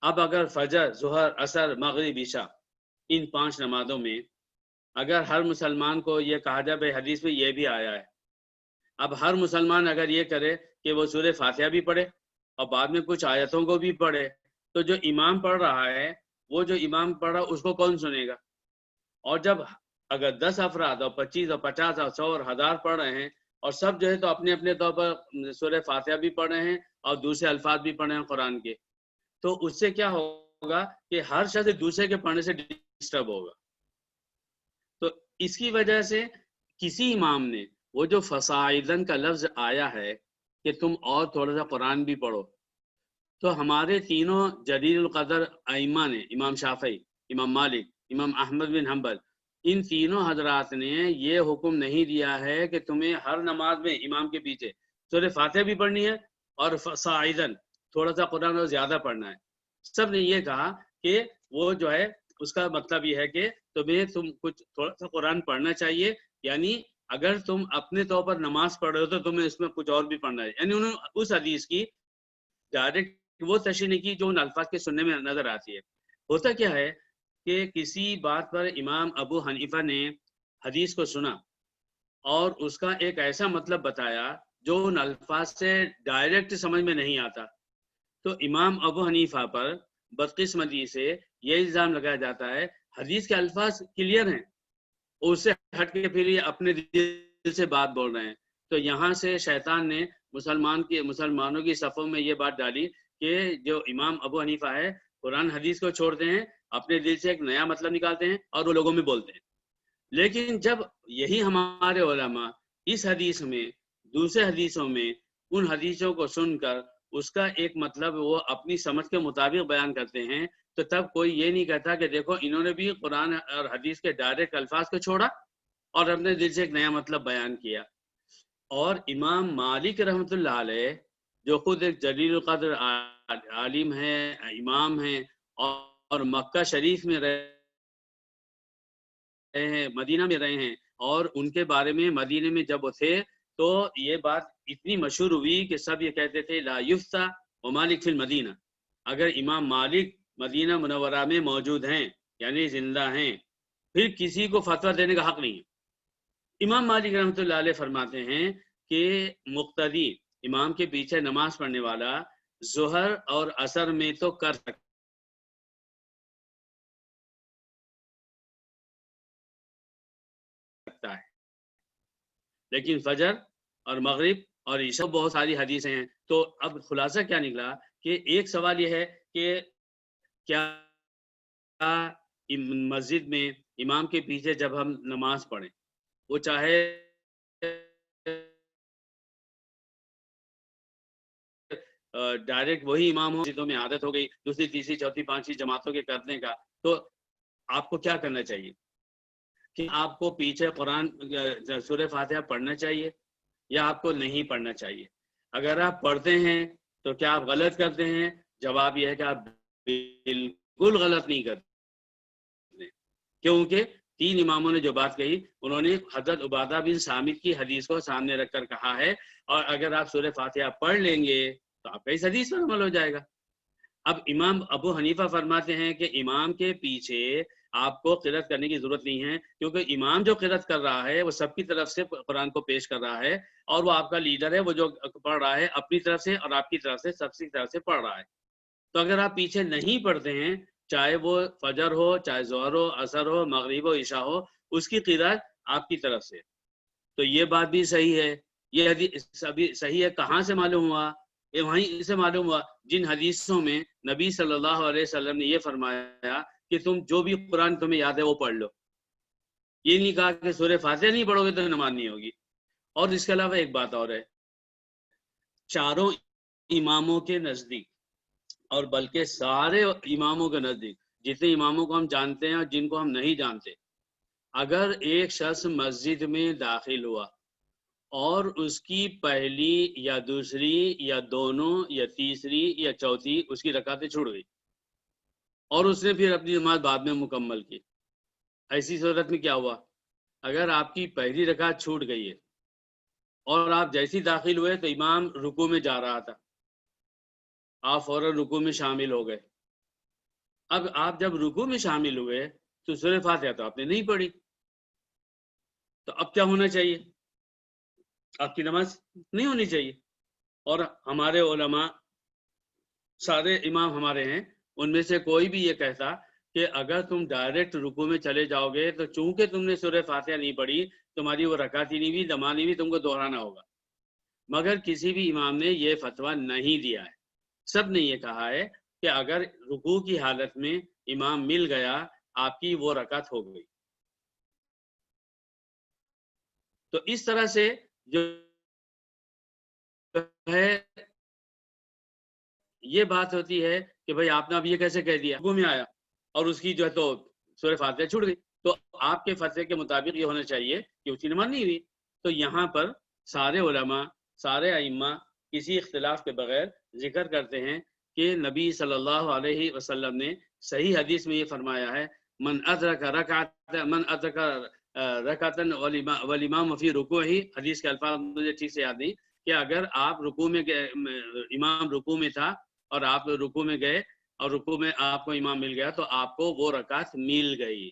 اب اگر فجر، ظہر، عصر، مغرب، عشاء ان 5 نمازوں میں اگر ہر مسلمان کو یہ کہا جائے بھائی حدیث میں یہ بھی آیا ہے، اب ہر مسلمان اگر یہ کرے کہ وہ سورہ فاتحہ بھی پڑھے اور بعد میں کچھ آیتوں کو بھی پڑھے، تو جو امام پڑھ رہا ہے وہ جو امام پڑھ رہا اس کو کون سنے گا؟ اور جب اگر 10 افراد اور 25 اور 50 اور 100 اور 1000 پڑھ رہے ہیں اور سب جو ہے تو اپنے اپنے طور پر سورہ فاتحہ بھی پڑھ رہے ہیں اور دوسرے الفاظ بھی پڑھ رہے ہیں قرآن کے، تو اس سے کیا ہوگا کہ ہر شخص دوسرے کے پڑھنے سے ڈسٹرب ہوگا. تو اس کی وجہ سے کسی امام نے وہ جو فصاعدن کا لفظ آیا ہے کہ تم اور تھوڑا سا قرآن بھی پڑھو، تو ہمارے تینوں جلیل القدر ائمہ نے، امام شافعی، امام مالک، امام احمد بن حنبل، ان تینوں حضرات نے یہ حکم نہیں دیا ہے کہ تمہیں ہر نماز میں امام کے پیچھے سورہ فاتحہ بھی پڑھنی ہے اور فصاعدن تھوڑا سا قرآن اور زیادہ پڑھنا ہے. سب نے یہ کہا کہ وہ جو ہے اس کا مطلب یہ ہے کہ تمہیں کچھ تھوڑا سا قرآن پڑھنا چاہیے، یعنی اگر تم اپنے طور پر نماز پڑھ رہے ہو تو تمہیں اس میں کچھ اور بھی پڑھنا ہے. یعنی انہوں نے اس حدیث کی ڈائریکٹ وہ تشریح نہیں کی جو ان الفاظ کے سننے میں نظر آتی ہے. ہوتا کیا ہے کہ کسی بات پر امام ابو حنیفہ نے حدیث کو سنا اور اس کا ایک ایسا مطلب بتایا جو ان الفاظ سے ڈائریکٹ سمجھ میں نہیں آتا، تو امام ابو حنیفہ پر بدقسمتی سے یہ الزام لگایا جاتا ہے حدیث کے الفاظ کلیئر ہیں، اس سے ہٹ کے پھر یہ اپنے دل سے بات بول رہے ہیں. تو یہاں سے شیطان نے مسلمانوں کی صفوں میں یہ بات ڈالی کہ جو امام ابو حنیفہ ہے قرآن حدیث کو چھوڑتے ہیں، اپنے دل سے ایک نیا مطلب نکالتے ہیں اور وہ لوگوں میں بولتے ہیں. لیکن جب یہی ہمارے علماء اس حدیث میں دوسرے حدیثوں میں ان حدیثوں کو سن کر اس کا ایک مطلب وہ اپنی سمجھ کے مطابق بیان کرتے ہیں، تو تب کوئی یہ نہیں کہتا کہ دیکھو انہوں نے بھی قرآن اور حدیث کے ڈائریکٹ الفاظ کو چھوڑا اور اپنے دل سے ایک نیا مطلب بیان کیا. اور امام مالک رحمۃ اللہ علیہ جو خود ایک جلیل القدر عالم ہیں، امام ہیں، اور مکہ شریف میں رہے ہیں، مدینہ میں رہے ہیں، اور ان کے بارے میں مدینہ میں جب وہ تھے تو یہ بات اتنی مشہور ہوئی کہ سب یہ کہتے تھے لا یفتح ومالک فی المدینہ، اگر امام مالک مدینہ منورہ میں موجود ہیں یعنی زندہ ہیں پھر کسی کو فتویٰ دینے کا حق نہیں ہے. امام مالک رحمۃ اللہ علیہ فرماتے ہیں کہ مقتدی امام کے پیچھے نماز پڑھنے والا ظہر اور عصر میں تو کر سکتا ہے، لیکن فجر اور مغرب اور عشاء بہت ساری حدیثیں ہیں. تو اب خلاصہ کیا نکلا کہ ایک سوال یہ ہے کہ کیا مسجد میں امام کے پیچھے جب ہم نماز پڑھیں وہ چاہے ڈائریکٹ وہی امام ہو، مسجدوں میں عادت ہو گئی دوسری تیسری چوتھی پانچویں جماعتوں کے کرنے کا، تو آپ کو کیا کرنا چاہیے کہ آپ کو پیچھے قرآن سورہ فاتحہ پڑھنا چاہیے یا آپ کو نہیں پڑھنا چاہیے؟ اگر آپ پڑھتے ہیں تو کیا آپ غلط کرتے ہیں؟ جواب یہ ہے کہ آپ بالکل غلط نہیں کرتے، کیونکہ 3 اماموں نے جو بات کہی انہوں نے حضرت عبادہ بن صامت کی حدیث کو سامنے رکھ کر کہا ہے، اور اگر آپ سورہ فاتحہ پڑھ لیں گے تو آپ کا اس حدیث پر عمل ہو جائے گا. اب امام ابو حنیفہ فرماتے ہیں کہ امام کے پیچھے آپ کو قرأت کرنے کی ضرورت نہیں ہے، کیونکہ امام جو قرأت کر رہا ہے وہ سب کی طرف سے قرآن کو پیش کر رہا ہے، اور وہ آپ کا لیڈر ہے، وہ جو پڑھ رہا ہے اپنی طرف سے اور آپ کی طرف سے سب کی طرف سے پڑھ رہا ہے. تو اگر آپ پیچھے نہیں پڑھتے ہیں، چاہے وہ فجر ہو، چاہے ظہر ہو، عصر ہو، مغرب ہو، عشاء ہو، اس کی قرأت آپ کی طرف سے، تو یہ بات بھی صحیح ہے. یہ حدیث صحیح ہے، کہاں سے معلوم ہوا؟ یہ وہیں سے معلوم ہوا جن حدیثوں میں نبی صلی اللہ علیہ وسلم نے یہ فرمایا کہ تم جو بھی قرآن تمہیں یاد ہے وہ پڑھ لو. یہ نہیں کہا کہ سورہ فاتحہ نہیں پڑھو گے تو نماز نہیں ہوگی. اور اس کے علاوہ ایک بات اور ہے، چاروں اماموں کے نزدیک اور بلکہ سارے اماموں کے نزدیک، جتنے اماموں کو ہم جانتے ہیں اور جن کو ہم نہیں جانتے، اگر ایک شخص مسجد میں داخل ہوا اور اس کی پہلی یا دوسری یا دونوں یا تیسری یا چوتھی اس کی رکعتیں چھوٹ گئی اور اس نے پھر اپنی نماز بعد میں مکمل کی، ایسی صورت میں کیا ہوا؟ اگر آپ کی پہلی رکعت چھوٹ گئی ہے اور آپ جیسی داخل ہوئے تو امام رکوع میں جا رہا تھا، آپ فوراً رکوع میں شامل ہو گئے. اب آپ جب رکوع میں شامل ہوئے تو سورہ فاتحہ تو آپ نے نہیں پڑھی، تو اب کیا ہونا چاہیے؟ آپ کی نماز نہیں ہونی چاہیے. اور ہمارے علماء سارے امام ہمارے ہیں، ان میں سے کوئی بھی یہ کہتا کہ اگر تم ڈائریکٹ رکوع میں چلے جاؤ گے تو چونکہ تم نے سورہ فاتحہ نہیں پڑھی، تمہاری وہ رکعت ہی نہیں ہوئی، دما نہیں ہوئی، تم کو دہرانا ہوگا. مگر کسی بھی امام نے یہ فتویٰ نہیں دیا ہے. سب نے یہ کہا ہے کہ اگر رکوع کی حالت میں امام مل گیا آپ کی وہ رکعت ہو گئی. تو اس طرح سے جو ہے یہ بات ہوتی ہے کہ بھئی آپ نے اب یہ کیسے کہہ دیا، رکوع میں آیا اور اس کی جو ہے تو سورہ فاتحہ چھوٹ گئی، تو آپ کے فتوے کے مطابق یہ ہونا چاہیے کہ اس کی نماز نہیں ہوئی. تو یہاں پر سارے علماء سارے ائمہ کسی اختلاف کے بغیر ذکر کرتے ہیں کہ نبی صلی اللہ علیہ وسلم نے صحیح حدیث میں یہ فرمایا ہے، من ادرک رکعتن والامام فی رکوعہ، حدیث کے الفاظ مجھے ٹھیک سے یاد نہیں، کہ اگر آپ رکوع میں امام رکوع میں تھا اور آپ رکوع میں گئے اور رکوع میں آپ کو امام مل گیا تو آپ کو وہ رکعت مل گئی.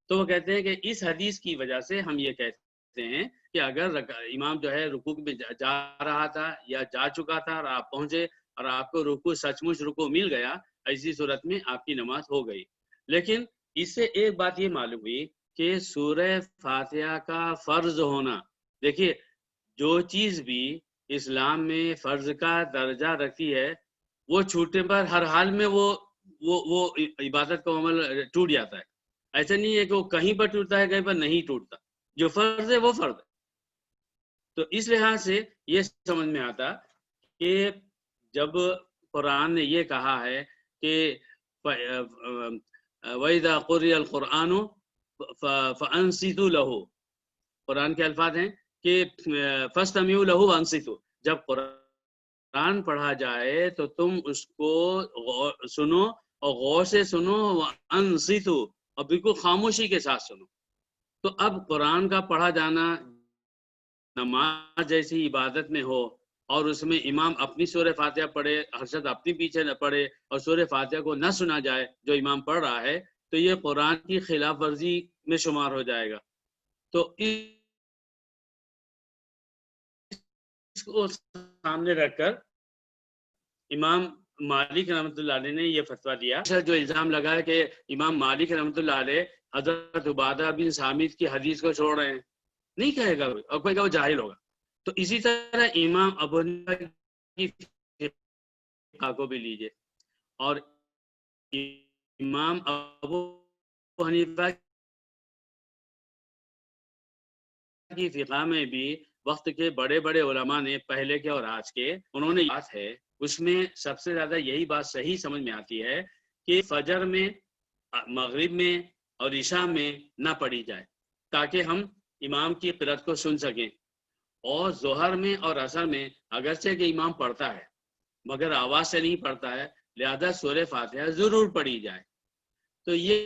تو وہ کہتے ہیں کہ اس حدیث کی وجہ سے ہم یہ کہتے ہیں کہ اگر امام جو ہے رکوع میں جا رہا تھا یا جا چکا تھا اور آپ پہنچے اور آپ کو رکوع سچ مچ رکوع مل گیا، ایسی صورت میں آپ کی نماز ہو گئی. لیکن اس سے ایک بات یہ معلوم ہوئی کہ سورہ فاتحہ کا فرض ہونا، دیکھیے جو چیز بھی اسلام میں فرض کا درجہ رکھتی ہے وہ چھوٹنے پر ہر حال میں وہ عبادت کا عمل ٹوٹ جاتا ہے. ایسا نہیں ہے کہ وہ کہیں پر ٹوٹتا ہے کہیں پر نہیں ٹوٹتا، جو فرض ہے وہ فرض ہے. تو اس لحاظ سے یہ سمجھ میں آتا کہ جب قرآن نے یہ کہا ہے کہ وَإِذَا قُرِئَ الْقُرْآنُ فَأَنصِتُوا لَهُ، قرآن کے الفاظ ہیں کہ فَاسْتَمِعُوا لَهُ وَأَنصِتُوا، جب قرآن پڑھا جائے تو تم اس کو سنو اور غور سے سنو، وَأَنصِتُوا، اور بالکل خاموشی کے ساتھ سنو. تو اب قرآن کا پڑھا جانا نماز جیسی عبادت میں ہو اور اس میں امام اپنی سورہ فاتحہ پڑھے، حضرت اپنی پیچھے نہ پڑھے اور سورہ فاتحہ کو نہ سنا جائے جو امام پڑھ رہا ہے، تو یہ قرآن کی خلاف ورزی میں شمار ہو جائے گا. تو اس کو سامنے رکھ کر امام مالک رحمۃ اللہ علیہ نے یہ فتویٰ دیا. جو الزام لگا ہے کہ امام مالک رحمۃ اللہ علیہ حضرت عبادہ بن صامت کی حدیث کو چھوڑ رہے ہیں، نہیں کہے گا اور کوئی کہے گا وہ جاہل ہوگا. تو اسی طرح امام ابو حنیفہ کی فقہ کو بھی لیجئے، اور امام ابو حنیفہ کی فقہ میں بھی وقت کے بڑے بڑے علماء نے، پہلے کے اور آج کے، انہوں نے بات ہے اس میں سب سے زیادہ یہی بات صحیح سمجھ میں آتی ہے کہ فجر میں، مغرب میں اور عشاء میں نہ پڑھی جائے تاکہ ہم امام کی قرات کو سن سکیں، اور ظہر میں اور عصر میں اگرچہ کہ امام پڑھتا ہے مگر آواز سے نہیں پڑھتا ہے، لہذا سورہ فاتحہ ضرور پڑھی جائے. تو یہ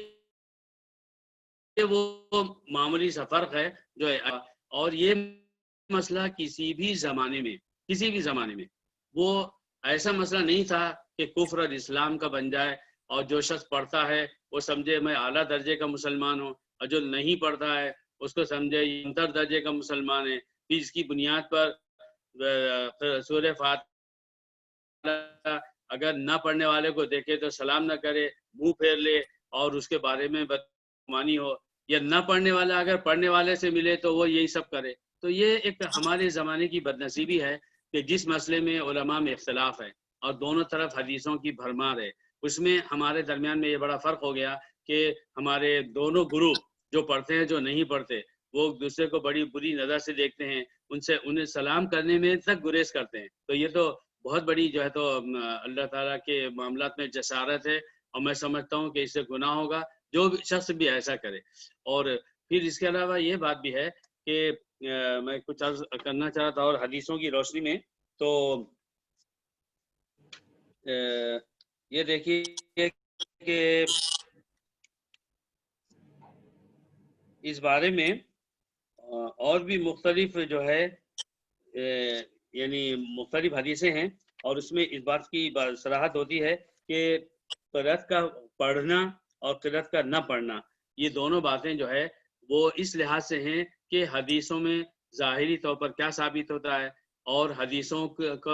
وہ معمولی سا فرق ہے جو ہے. اور یہ مسئلہ کسی بھی زمانے میں وہ ایسا مسئلہ نہیں تھا کہ کفر اور اسلام کا بن جائے اور جو شخص پڑھتا ہے وہ سمجھے میں اعلیٰ درجے کا مسلمان ہوں اور جو نہیں پڑھتا ہے اس کو سمجھے انتر درجے کا مسلمان ہے. پھر اس کی بنیاد پر سورہ فاتحہ اگر نہ پڑھنے والے کو دیکھے تو سلام نہ کرے، منہ پھیر لے اور اس کے بارے میں بدگمانی ہو، یا نہ پڑھنے والا اگر پڑھنے والے سے ملے تو وہ یہی سب کرے. تو یہ ایک ہمارے زمانے کی بدنصیبی ہے کہ جس مسئلے میں علماء میں اختلاف ہے اور دونوں طرف حدیثوں کی بھرمار ہے، اس میں ہمارے درمیان میں یہ بڑا فرق ہو گیا کہ ہمارے دونوں گروپ جو پڑھتے ہیں جو نہیں پڑھتے وہ ایک دوسرے کو بڑی بری نظر سے دیکھتے ہیں، انہیں سلام کرنے میں تک گریز کرتے ہیں. تو یہ تو بہت بڑی جو ہے تو اللہ تعالیٰ کے معاملات میں جسارت ہے، اور میں سمجھتا ہوں کہ اس سے گناہ ہوگا جو شخص بھی ایسا کرے. اور پھر اس کے علاوہ یہ بات بھی ہے کہ میں کچھ عرض کرنا چاہ رہا تھا اور حدیثوں کی روشنی میں تو یہ دیکھیے کہ اس بارے میں اور بھی مختلف جو ہے یعنی مختلف حدیثیں ہیں، اور اس میں اس بات کی صراحت ہوتی ہے کہ قرأت کا پڑھنا اور قرأت کا نہ پڑھنا، یہ دونوں باتیں جو ہے وہ اس لحاظ سے ہیں کہ حدیثوں میں ظاہری طور پر کیا ثابت ہوتا ہے، اور حدیثوں کو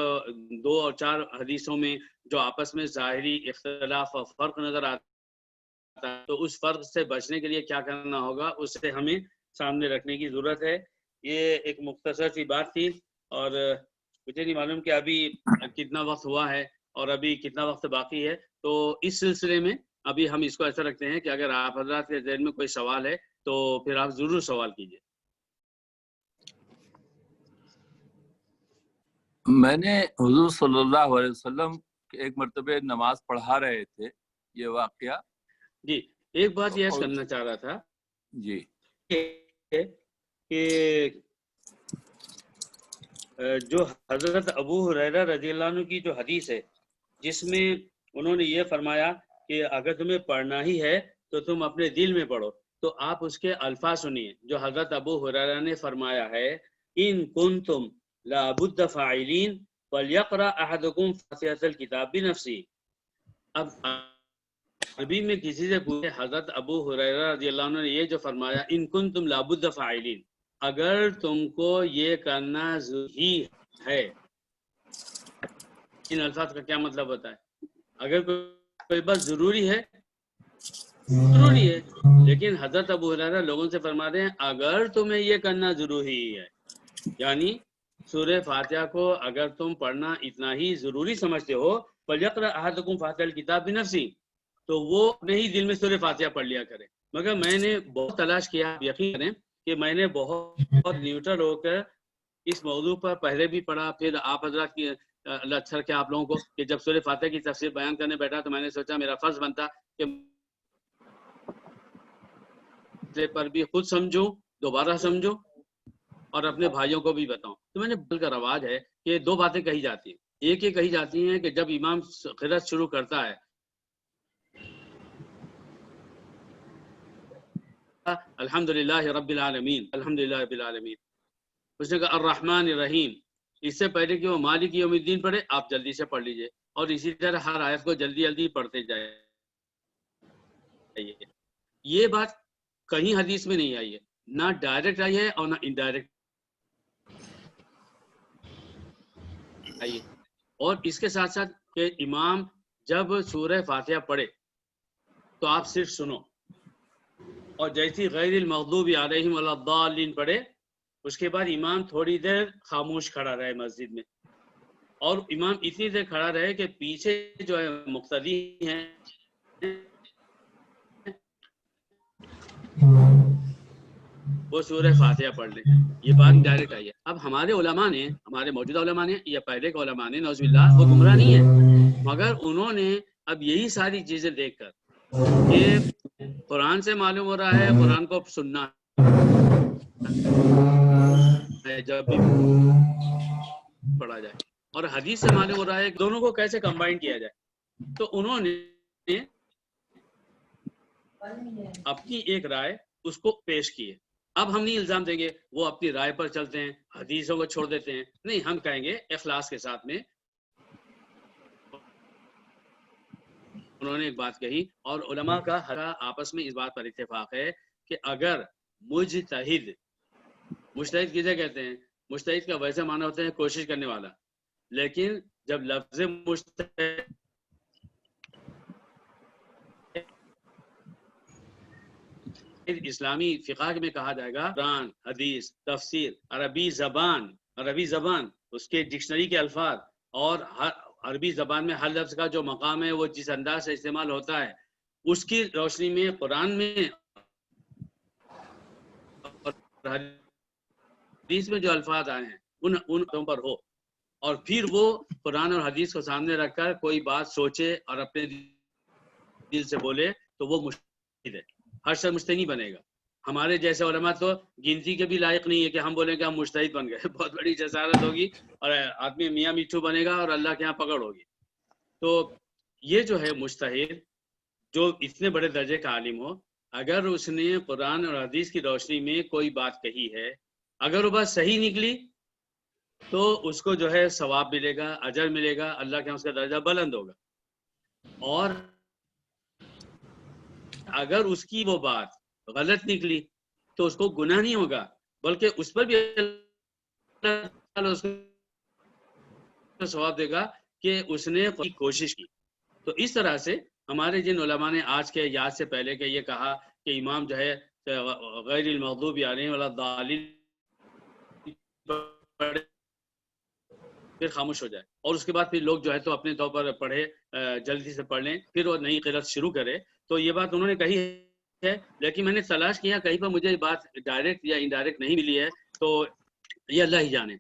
2 اور 4 حدیثوں میں جو آپس میں ظاہری اختلاف اور فرق نظر آتا ہے، تو اس فرق سے بچنے کے لیے کیا کرنا ہوگا، اسے ہمیں سامنے رکھنے کی ضرورت ہے۔ یہ ایک مختصر سی بات تھی، اور مجھے نہیں معلوم کہ ابھی کتنا وقت ہوا ہے اور ابھی کتنا وقت باقی ہے، تو اس سلسلے میں ابھی ہم اس کو ایسا رکھتے ہیں کہ اگر آپ حضرات کے ذہن میں کوئی سوال ہے تو پھر آپ ضرور سوال کیجیے۔ میں نے حضور صلی اللہ علیہ وسلم ایک مرتبہ نماز پڑھا رہے تھے، یہ واقعہ جی ایک بات یہ کرنا چاہ رہا تھا جی کہ جو حضرت ابو ہریرہ رضی اللہ عنہ کی جو حدیث ہے جس میں انہوں نے یہ فرمایا کہ اگر تمہیں پڑھنا ہی ہے تو تم اپنے دل میں پڑھو، تو آپ اس کے الفاظ سنیے جو حضرت ابو ہریرہ نے فرمایا ہے، ان کنتم لابد فاعلین فلیقرأ احدکم فاتحۃ الکتاب بنفسہ۔ اب عربی میں کسی سے پوچھے حضرت ابو ہریرہ رضی اللہ عنہ نے یہ جو فرمایا ان کنتم لابد فاعلین، اگر تم کو یہ کرنا ضروری ہے، ان الفاظ کا کیا مطلب ہوتا ہے؟ اگر کوئی بات ضروری ہے لیکن حضرت ابو ہریرہ لوگوں سے فرما رہے ہیں اگر تمہیں یہ کرنا ضروری ہے، یعنی سورہ فاتحہ کو اگر تم پڑھنا اتنا ہی ضروری سمجھتے ہو، فَلْيَقْرَأْ أَحَدُكُمْ فَاتِحَةَ الْكِتَابِ بِنَفْسِهِ، تو وہ اپنے ہی دل میں سورہ فاتحہ پڑھ لیا کرے۔ مگر میں نے بہت تلاش کیا، یقین کریں کہ میں نے بہت نیوٹرل ہو کر اس موضوع پر پہلے بھی پڑھا، پھر آپ حضرات کی اللہ اچھا رکھے آپ لوگوں کو کہ جب سورہ فاتحہ کی تفسیر بیان کرنے بیٹھا تو میں نے سوچا میرا فرض بنتا کہ پر بھی خود سمجھوں، دوبارہ سمجھوں اور اپنے بھائیوں کو بھی بتاؤں۔ تو میں نے بل کا رواج ہے کہ 2 باتیں کہی جاتی ہیں، ایک یہ کہی جاتی ہیں کہ جب امام قرأت شروع کرتا ہے الحمدللہ رب العالمین، الحمدللہ رب العالمین، اس نے کہا الرحمن الرحیم، اس سے پہلے کہ وہ مالک یوم الدین پڑھے آپ جلدی سے پڑھ لیجئے، اور اسی طرح ہر آیت کو جلدی جلدی پڑھتے جائیں۔ یہ بات کہیں حدیث میں نہیں آئی ہے، نہ ڈائریکٹ آئی ہے اور نہ انڈائریکٹ آئی ہے۔ اور اس کے ساتھ ساتھ کہ امام جب سورہ فاتحہ پڑھے تو آپ صرف سنو، اور جیسی غیر المغضوب علیہم ولا الضالین پڑھے اس کے بعد امام تھوڑی دیر خاموش کھڑا رہے مسجد میں، اور امام اتنی دیر کھڑا رہے کہ پیچھے جو ہے مقتدی ہیں وہ سورہ فاتحہ پڑھ لیں۔ یہ بات ڈائریکٹ آئی ہے۔ اب ہمارے علماء نے، ہمارے موجودہ علماء نے یا پہلے کے علماء نے نعوذ باللہ وہ گمراہ نہیں ہے، مگر انہوں نے اب یہی ساری چیزیں دیکھ کر کہ قرآن سے معلوم ہو رہا ہے قرآن کو سننا ہے جب بھی پڑھا جائے، اور حدیث سے معلوم ہو رہا ہے کہ دونوں کو کیسے کمبائن کیا جائے، تو انہوں نے اپنی ایک رائے اس کو پیش کی ہے۔ اب ہم نہیں الزام دیں گے وہ اپنی رائے پر چلتے ہیں، حدیثوں کو چھوڑ دیتے ہیں، نہیں، ہم کہیں گے اخلاص کے ساتھ میں انہوں نے ایک بات کہی، اور علماء کا آپس میں اس بات پر اتفاق ہے کہ اگر مجتہد کسے کہتے ہیں؟ مجتہد کا ویسے معنی ہوتا ہے کوشش کرنے والا، لیکن جب لفظ مجتہد اسلامی فقہ میں کہا جائے گا قرآن، حدیث، تفسیر، عربی زبان اس کے ڈکشنری کے الفاظ، اور عربی زبان میں ہر لفظ کا جو مقام ہے وہ جس انداز سے استعمال ہوتا ہے اس کی روشنی میں قرآن میں اور حدیث میں جو الفاظ آئے ہیں ان پر ہو، اور پھر وہ قرآن اور حدیث کو سامنے رکھ کر کوئی بات سوچے اور اپنے دل سے بولے تو وہ مجتہد ہے۔ ہر شخص مجتہد نہیں بنے گا، ہمارے جیسے علماء تو گنتی کے بھی لائق نہیں ہے کہ ہم بولیں کہ ہم مجتہد بن گئے، بہت بڑی جسارت ہوگی اور آدمی میاں میٹھو بنے گا اور اللہ کے ہاں پکڑ ہوگی۔ تو یہ جو ہے مجتہد جو اتنے بڑے درجے کا عالم ہو، اگر اس نے قرآن اور حدیث کی روشنی میں کوئی بات کہی ہے، اگر وہ بات صحیح نکلی تو اس کو جو ہے ثواب ملے گا، اجر ملے گا، اللہ کے ہاں اس کا درجہ بلند ہوگا۔ اور اگر اس کی وہ بات غلط نکلی تو اس کو گناہ نہیں ہوگا، بلکہ اس پر بھی اللہ تعالیٰ اس کو ثواب دے گا کہ اس نے کوشش کی۔ تو اس طرح سے ہمارے جن علماء نے آج کے یاد سے پہلے کہ یہ کہا کہ امام جو ہے غیر المغضوب علیہم ولا الضالین پڑھے پھر خاموش ہو جائے، اور اس کے بعد پھر لوگ جو ہے تو اپنے طور پر پڑھے، جلدی سے پڑھ لیں، پھر وہ نئی قرأت شروع کرے۔ تو یہ بات انہوں نے کہی ہے، لیکن میں نے تلاش کیا کہیں پر مجھے بات ڈائریکٹ یا انڈائریکٹ نہیں ملی ہے، تو یہ اللہ ہی جانے۔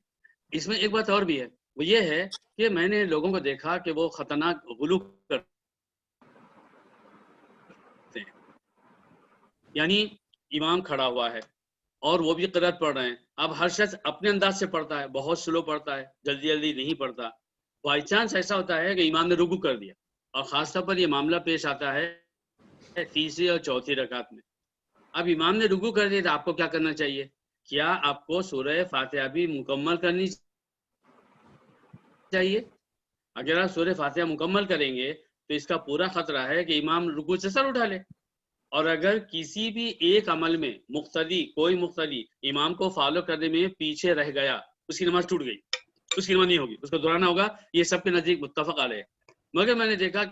اس میں ایک بات اور بھی ہے، وہ یہ ہے کہ میں نے لوگوں کو دیکھا کہ وہ خطرناک غلو کرتے ہیں، یعنی امام کھڑا ہوا ہے اور وہ بھی قرأت پڑھ رہے ہیں، اب ہر شخص اپنے انداز سے پڑھتا ہے، بہت سلو پڑھتا ہے، جلدی جلدی نہیں پڑھتا۔ بائی چانس ایسا ہوتا ہے کہ امام نے رکوع کر دیا، اور خاص طور پر یہ معاملہ پیش آتا ہے تیسری اور چوتھی رکعت میں۔ اب امام نے رکوع کر دیا تو آپ کو کیا کرنا چاہیے؟ کیا آپ کو سورہ فاتحہ بھی مکمل کرنی چاہیے؟ اگر آپ سورہ فاتحہ مکمل کریں گے تو اس کا پورا خطرہ ہے کہ امام رکوع سے سر اٹھا لے، اور اگر کسی بھی ایک عمل میں کوئی مقتدی امام کو فالو کرنے میں پیچھے رہ گیا، اس کی نماز ٹوٹ گئی، اس کی نماز نہیں ہوگی، اس کو دہرانا ہوگا۔ یہ سب کے نزدیک متفق علیہ ہے، مگر میں نے دیکھا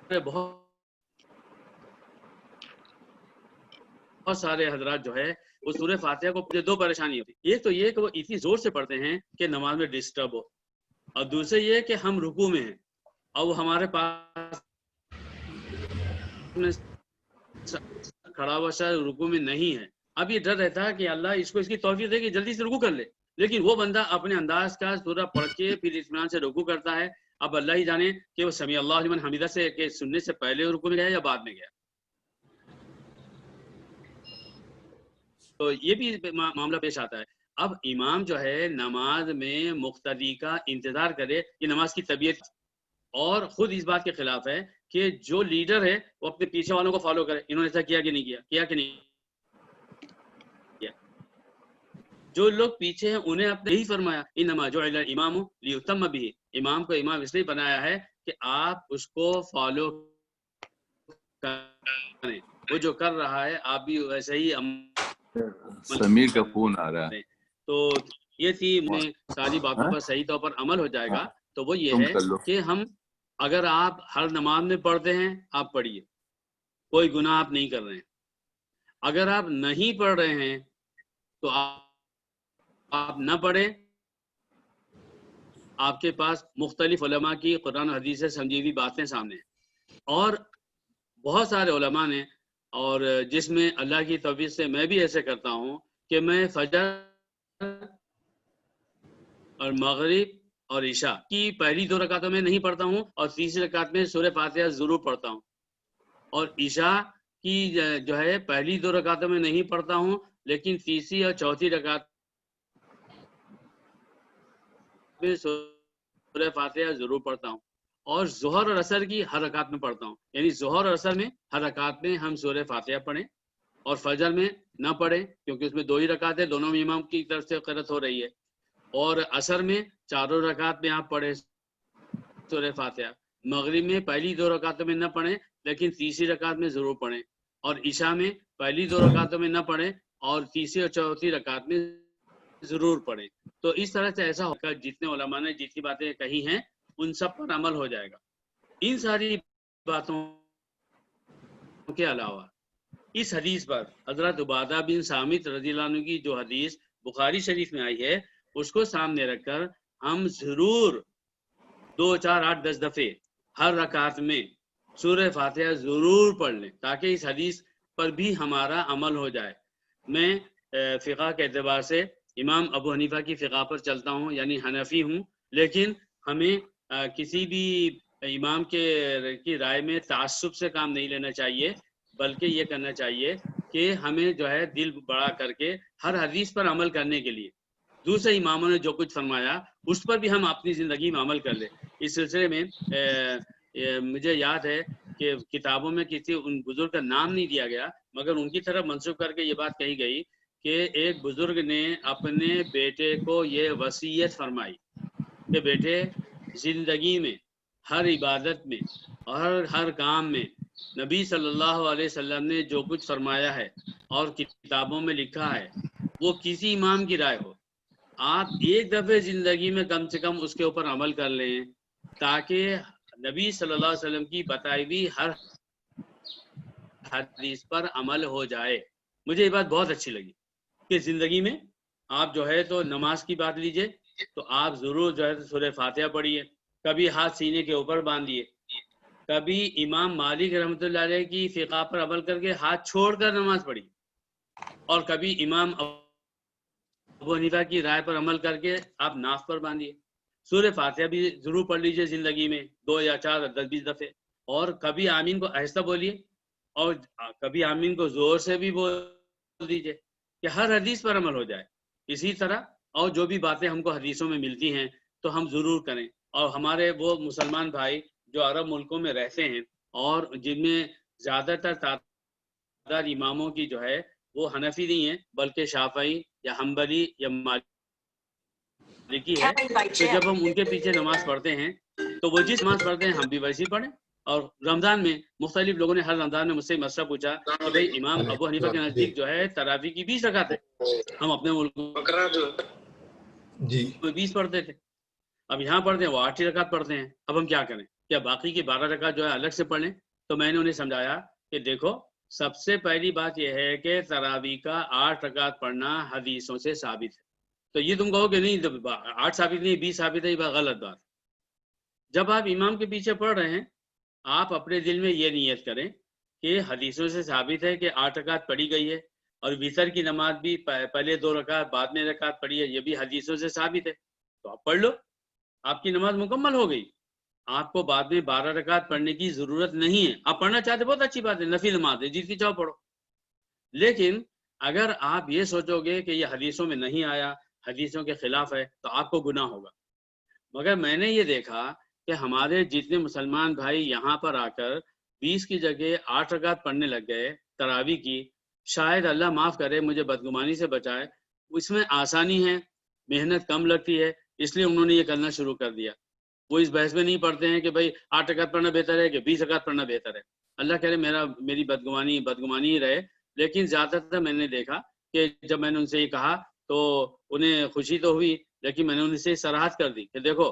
کہ بہت سارے حضرات جو ہے وہ سورہ فاتحہ کو دو پریشانی ہوتی، ایک تو یہ کہ وہ اتنی زور سے پڑھتے ہیں کہ نماز میں ڈسٹرب ہو، اور دوسرے یہ کہ ہم رکوع میں ہیں اور وہ ہمارے پاس کھڑا ہوا شاید رکوع میں نہیں ہے۔ اب یہ ڈر رہتا ہے کہ اللہ اس کو اس کی توفیق دے کہ جلدی سے رکوع کر لے، لیکن وہ بندہ اپنے انداز کا سورہ پڑھ کے پھر اطمینان سے رکوع کرتا ہے۔ اب اللہ ہی جانے کہ وہ سمیع اللہ لمن حمیدہ سے کہ سننے سے پہلے رکوع میں گیا یا بعد میں گیا۔ تو یہ بھی معاملہ پیش آتا ہے۔ اب امام جو ہے نماز میں مقتدی کا انتظار کرے، یہ نماز کی طبیعت اور خود اس بات کے خلاف ہے کہ جو لیڈر ہے وہ اپنے پیچھے والوں کو فالو کرے۔ انہوں نے ایسا کیا کہ نہیں کیا کہ نہیں کیا؟ جو لوگ پیچھے ہیں انہیں اپنے یہی فرمایا انما جعل الامام لیتم به، امام کو امام اس لیے بنایا ہے کہ آپ اس کو فالو کریں، وہ جو کر رہا ہے آپ بھی ویسے ہی سمیر کا فون آ رہا ہے۔ تو یہ تھی میں ساری باتوں پر صحیح طور پر عمل ہو جائے گا۔ تو وہ یہ ہے کہ ہم اگر آپ ہر نماز میں پڑھتے ہیں آپ پڑھیے، کوئی گناہ آپ نہیں کر رہے ہیں۔ اگر آپ نہیں پڑھ رہے ہیں تو آپ نہ پڑھیں، آپ کے پاس مختلف علماء کی قرآن و حدیث سے سمجھی ہوئی باتیں سامنے ہیں، اور بہت سارے علماء نے، اور جس میں اللہ کی توفیق سے میں بھی ایسے کرتا ہوں کہ میں فجر اور مغرب اور عشاء کی پہلی 2 رکعتوں میں نہیں پڑھتا ہوں، اور تیسری رکعت میں سورہ فاتحہ ضرور پڑھتا ہوں، اور عشاء کی جو ہے پہلی 2 رکعتوں میں نہیں پڑھتا ہوں، لیکن تیسری اور چوتھی رکعت میں سورہ فاتحہ ضرور پڑھتا ہوں، اور ظہر اور عصر کی ہر رکعت میں پڑھتا ہوں، یعنی ظہر اور عصر میں ہر رکعت میں ہم سورہ فاتحہ پڑھیں، اور فجر میں نہ پڑھیں کیونکہ اس میں 2 ہی رکعت ہے، دونوں میں امام کی طرف سے قرأت ہو رہی ہے، اور عصر میں 4 رکعت میں آپ پڑھیں سورہ فاتحہ، مغرب میں پہلی 2 رکعتوں میں نہ پڑھیں لیکن تیسری رکعت میں ضرور پڑھیں، اور عشاء میں پہلی 2 رکعتوں میں نہ پڑھیں اور تیسری اور چوتھی رکعت میں ضرور پڑھیں۔ تو اس طرح سے ایسا ہوگا جتنے علماء نے جتنی باتیں کہی ہیں ان سب پر عمل ہو جائے گا۔ ان ساری باتوں کے علاوہ اس حدیث پر حضرت عبادہ بن صامت رضی اللہ عنہ کی جو حدیث بخاری شریف میں آئی ہے اس کو سامنے رکھ کر ہم ضرور 2 4 8 10 دفعے ہر رکعت میں سورہ فاتحہ ضرور پڑھ لیں تاکہ اس حدیث پر بھی ہمارا عمل ہو جائے۔ میں فقہ کے اعتبار سے امام ابو حنیفہ کی فقہ پر چلتا ہوں، یعنی حنفی ہوں، لیکن ہمیں کسی بھی امام کی رائے میں تعصب سے کام نہیں لینا چاہیے، بلکہ یہ کرنا چاہیے کہ ہمیں جو ہے دل بڑا کر کے ہر حدیث پر عمل کرنے کے لیے دوسرے اماموں نے جو کچھ فرمایا اس پر بھی ہم اپنی زندگی میں عمل کر لیں۔ اس سلسلے میں مجھے یاد ہے کہ کتابوں میں کسی ان بزرگ کا نام نہیں دیا گیا، مگر ان کی طرف منسوخ کر کے یہ بات کہی گئی کہ ایک بزرگ نے اپنے بیٹے کو یہ وصیت فرمائی کہ بیٹے زندگی میں ہر عبادت میں اور ہر کام میں نبی صلی اللہ علیہ وسلم نے جو کچھ فرمایا ہے اور کتابوں میں لکھا ہے وہ کسی امام کی رائے ہو، آپ ایک دفعہ زندگی میں کم سے کم اس کے اوپر عمل کر لیں تاکہ نبی صلی اللہ علیہ وسلم کی بتائی ہوئی ہر حدیث پر عمل ہو جائے۔ مجھے یہ بات بہت اچھی لگی کہ زندگی میں آپ جو ہے تو نماز کی بات لیجئے تو آپ ضرور جو ہے سورہ فاتحہ پڑھیے، کبھی ہاتھ سینے کے اوپر باندھیے، کبھی امام مالک رحمۃ اللہ علیہ کی فقہ پر عمل کر کے ہاتھ چھوڑ کر نماز پڑھی، اور کبھی امام ابو حنیفہ کی رائے پر عمل کر کے آپ ناف پر باندھیے۔ سورہ فاتحہ بھی ضرور پڑھ لیجئے زندگی میں 2 یا 4 10 20 دفعے، اور کبھی آمین کو آہستہ بولیے اور کبھی آمین کو زور سے بھی بول دیجئے کہ ہر حدیث پر عمل ہو جائے۔ اسی طرح اور جو بھی باتیں ہم کو حدیثوں میں ملتی ہیں تو ہم ضرور کریں، اور ہمارے وہ مسلمان بھائی جو عرب ملکوں میں رہتے ہیں اور جن میں زیادہ تر تعداد اماموں کی جو ہے وہ حنفی نہیں ہیں بلکہ شافعی یا حنبلی یا مالکی ہے، تو جب ہم ان کے پیچھے نماز پڑھتے ہیں تو وہ جس نماز پڑھتے ہیں ہم بھی ویسی پڑھیں۔ اور رمضان میں مختلف لوگوں نے ہر رمضان میں مجھ سے مسئلہ پوچھا کہ بھئی امام ابو حنیفہ کے نزدیک جو ہے تراویح کی 20 رکعت ہے، ہم اپنے ملک میں 20 پڑھتے تھے، اب یہاں پڑھتے ہیں وہ 8 رکعت پڑھتے ہیں، اب ہم کیا کریں؟ کیا باقی کی 12 رکعت جو ہے الگ سے پڑھ لیں؟ تو میں نے انہیں سمجھایا کہ دیکھو سب سے پہلی بات یہ ہے کہ تراویح کا 8 رکعت پڑھنا حدیثوں سے ثابت ہے، تو یہ تم کہو کہ نہیں 8 ثابت نہیں 20 ثابت ہے، یہ غلط بات۔ جب آپ امام کے پیچھے پڑھ رہے ہیں آپ اپنے دل میں یہ نیت کریں کہ حدیثوں سے ثابت ہے کہ 8 رکعت پڑھی گئی ہے، اور وتر کی نماز بھی پہلے 2 رکعت بعد میں رکعت پڑھی ہے، یہ بھی حدیثوں سے ثابت ہے، تو آپ پڑھ لو، آپ کی نماز مکمل ہو گئی۔ آپ کو بعد میں 12 رکعت پڑھنے کی ضرورت نہیں ہے، آپ پڑھنا چاہتے بہت اچھی بات ہے، نفل نماز ہے جس کی چاہو پڑھو، لیکن اگر آپ یہ سوچو گے کہ یہ حدیثوں میں نہیں آیا، حدیثوں کے خلاف ہے، تو آپ کو گناہ ہوگا۔ مگر میں نے یہ دیکھا کہ ہمارے جتنے مسلمان بھائی یہاں پر آ کر 20 کی جگہ 8 رکعت پڑھنے لگ گئے تراویح کی، شاید اللہ معاف کرے مجھے بدگمانی سے بچائے، اس میں آسانی ہے، محنت کم لگتی ہے، اس لیے انہوں نے یہ کرنا شروع کر دیا۔ وہ اس بحث میں نہیں پڑھتے ہیں کہ بھئی 8 رکعت پڑھنا بہتر ہے کہ 20 رکعت پڑھنا بہتر ہے، اللہ کرے میری بدگمانی ہی رہے، لیکن زیادہ تر میں نے دیکھا کہ جب میں نے ان سے یہ کہا تو انہیں خوشی تو ہوئی، لیکن میں نے ان سے صراحت کر دی کہ دیکھو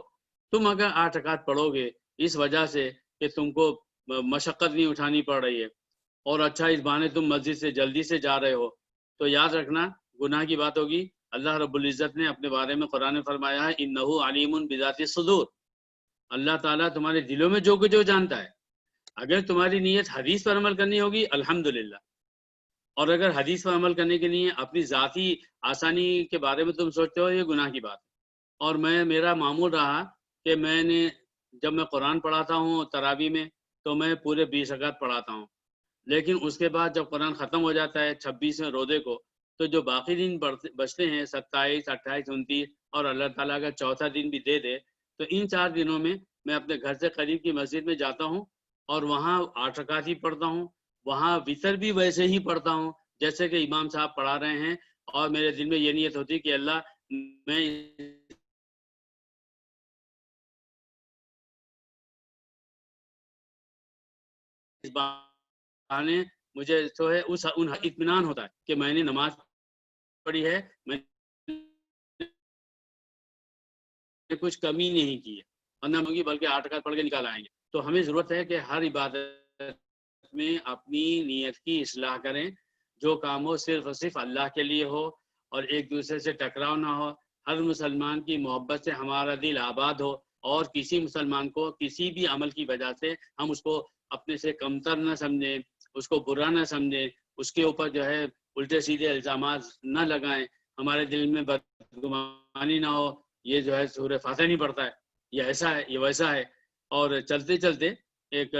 تم اگر 8 رکعت پڑھو گے اس وجہ سے کہ تم کو مشقت نہیں اٹھانی پڑ رہی ہے، اور اچھا اس بہانے تم مسجد سے جلدی سے جا رہے ہو، تو یاد رکھنا گناہ کی بات ہوگی۔ اللہ رب العزت نے اپنے بارے میں قرآن میں فرمایا ہے انہ علیم بذات الصدور، اللہ تعالیٰ تمہارے دلوں میں جو کچھ جو جانتا ہے۔ اگر تمہاری نیت حدیث پر عمل کرنی ہوگی الحمدللہ، اور اگر حدیث پر عمل کرنے کے لیے اپنی ذاتی آسانی کے بارے میں تم سوچتے ہو، یہ گناہ کی بات ہے۔ اور میرا معمول رہا کہ میں نے جب میں قرآن پڑھاتا ہوں تراویح میں تو میں پورے 20 رکعت پڑھاتا ہوں، لیکن اس کے بعد جب قرآن ختم ہو جاتا ہے 26ویں روزے کو، تو جو باقی دن بچتے ہیں 27 28 29 اور اللہ تعالیٰ اگر چوتھا دن بھی دے دے تو ان 4 دنوں میں اپنے گھر سے قریب کی مسجد میں جاتا ہوں اور وہاں 8 رکعت ہی پڑھتا ہوں، وہاں وتر بھی ویسے ہی پڑھتا ہوں جیسے کہ امام صاحب پڑھا رہے ہیں، اور میرے دل میں یہ نیت ہوتی کہ اللہ میں اس بہانے مجھے جو ہے ان اطمینان ہوتا ہے کہ میں نے نماز پڑھی ہے، میں نے کچھ کمی نہیں کی ہے، اور نہ ہوگی بلکہ 8 رکعت پڑھ کے نکال آئیں گے۔ تو ہمیں ضرورت ہے کہ ہر عبادت میں اپنی نیت کی اصلاح کریں، جو کام ہو صرف اور صرف اللہ کے لیے ہو اور ایک دوسرے سے ٹکراؤ نہ ہو، ہر مسلمان کی محبت سے ہمارا دل آباد ہو، اور کسی مسلمان کو کسی بھی عمل کی وجہ سے ہم اس کو اپنے سے کمتر نہ سمجھیں، اس کو برا نہ سمجھیں، اس کے اوپر جو ہے الٹے سیدھے الزامات نہ لگائیں، ہمارے دل میں بدگمانی نہ ہو، یہ جو ہے سورہ فاتحہ نہیں پڑھتا ہے، یہ ایسا ہے یہ ویسا ہے۔ اور چلتے چلتے ایک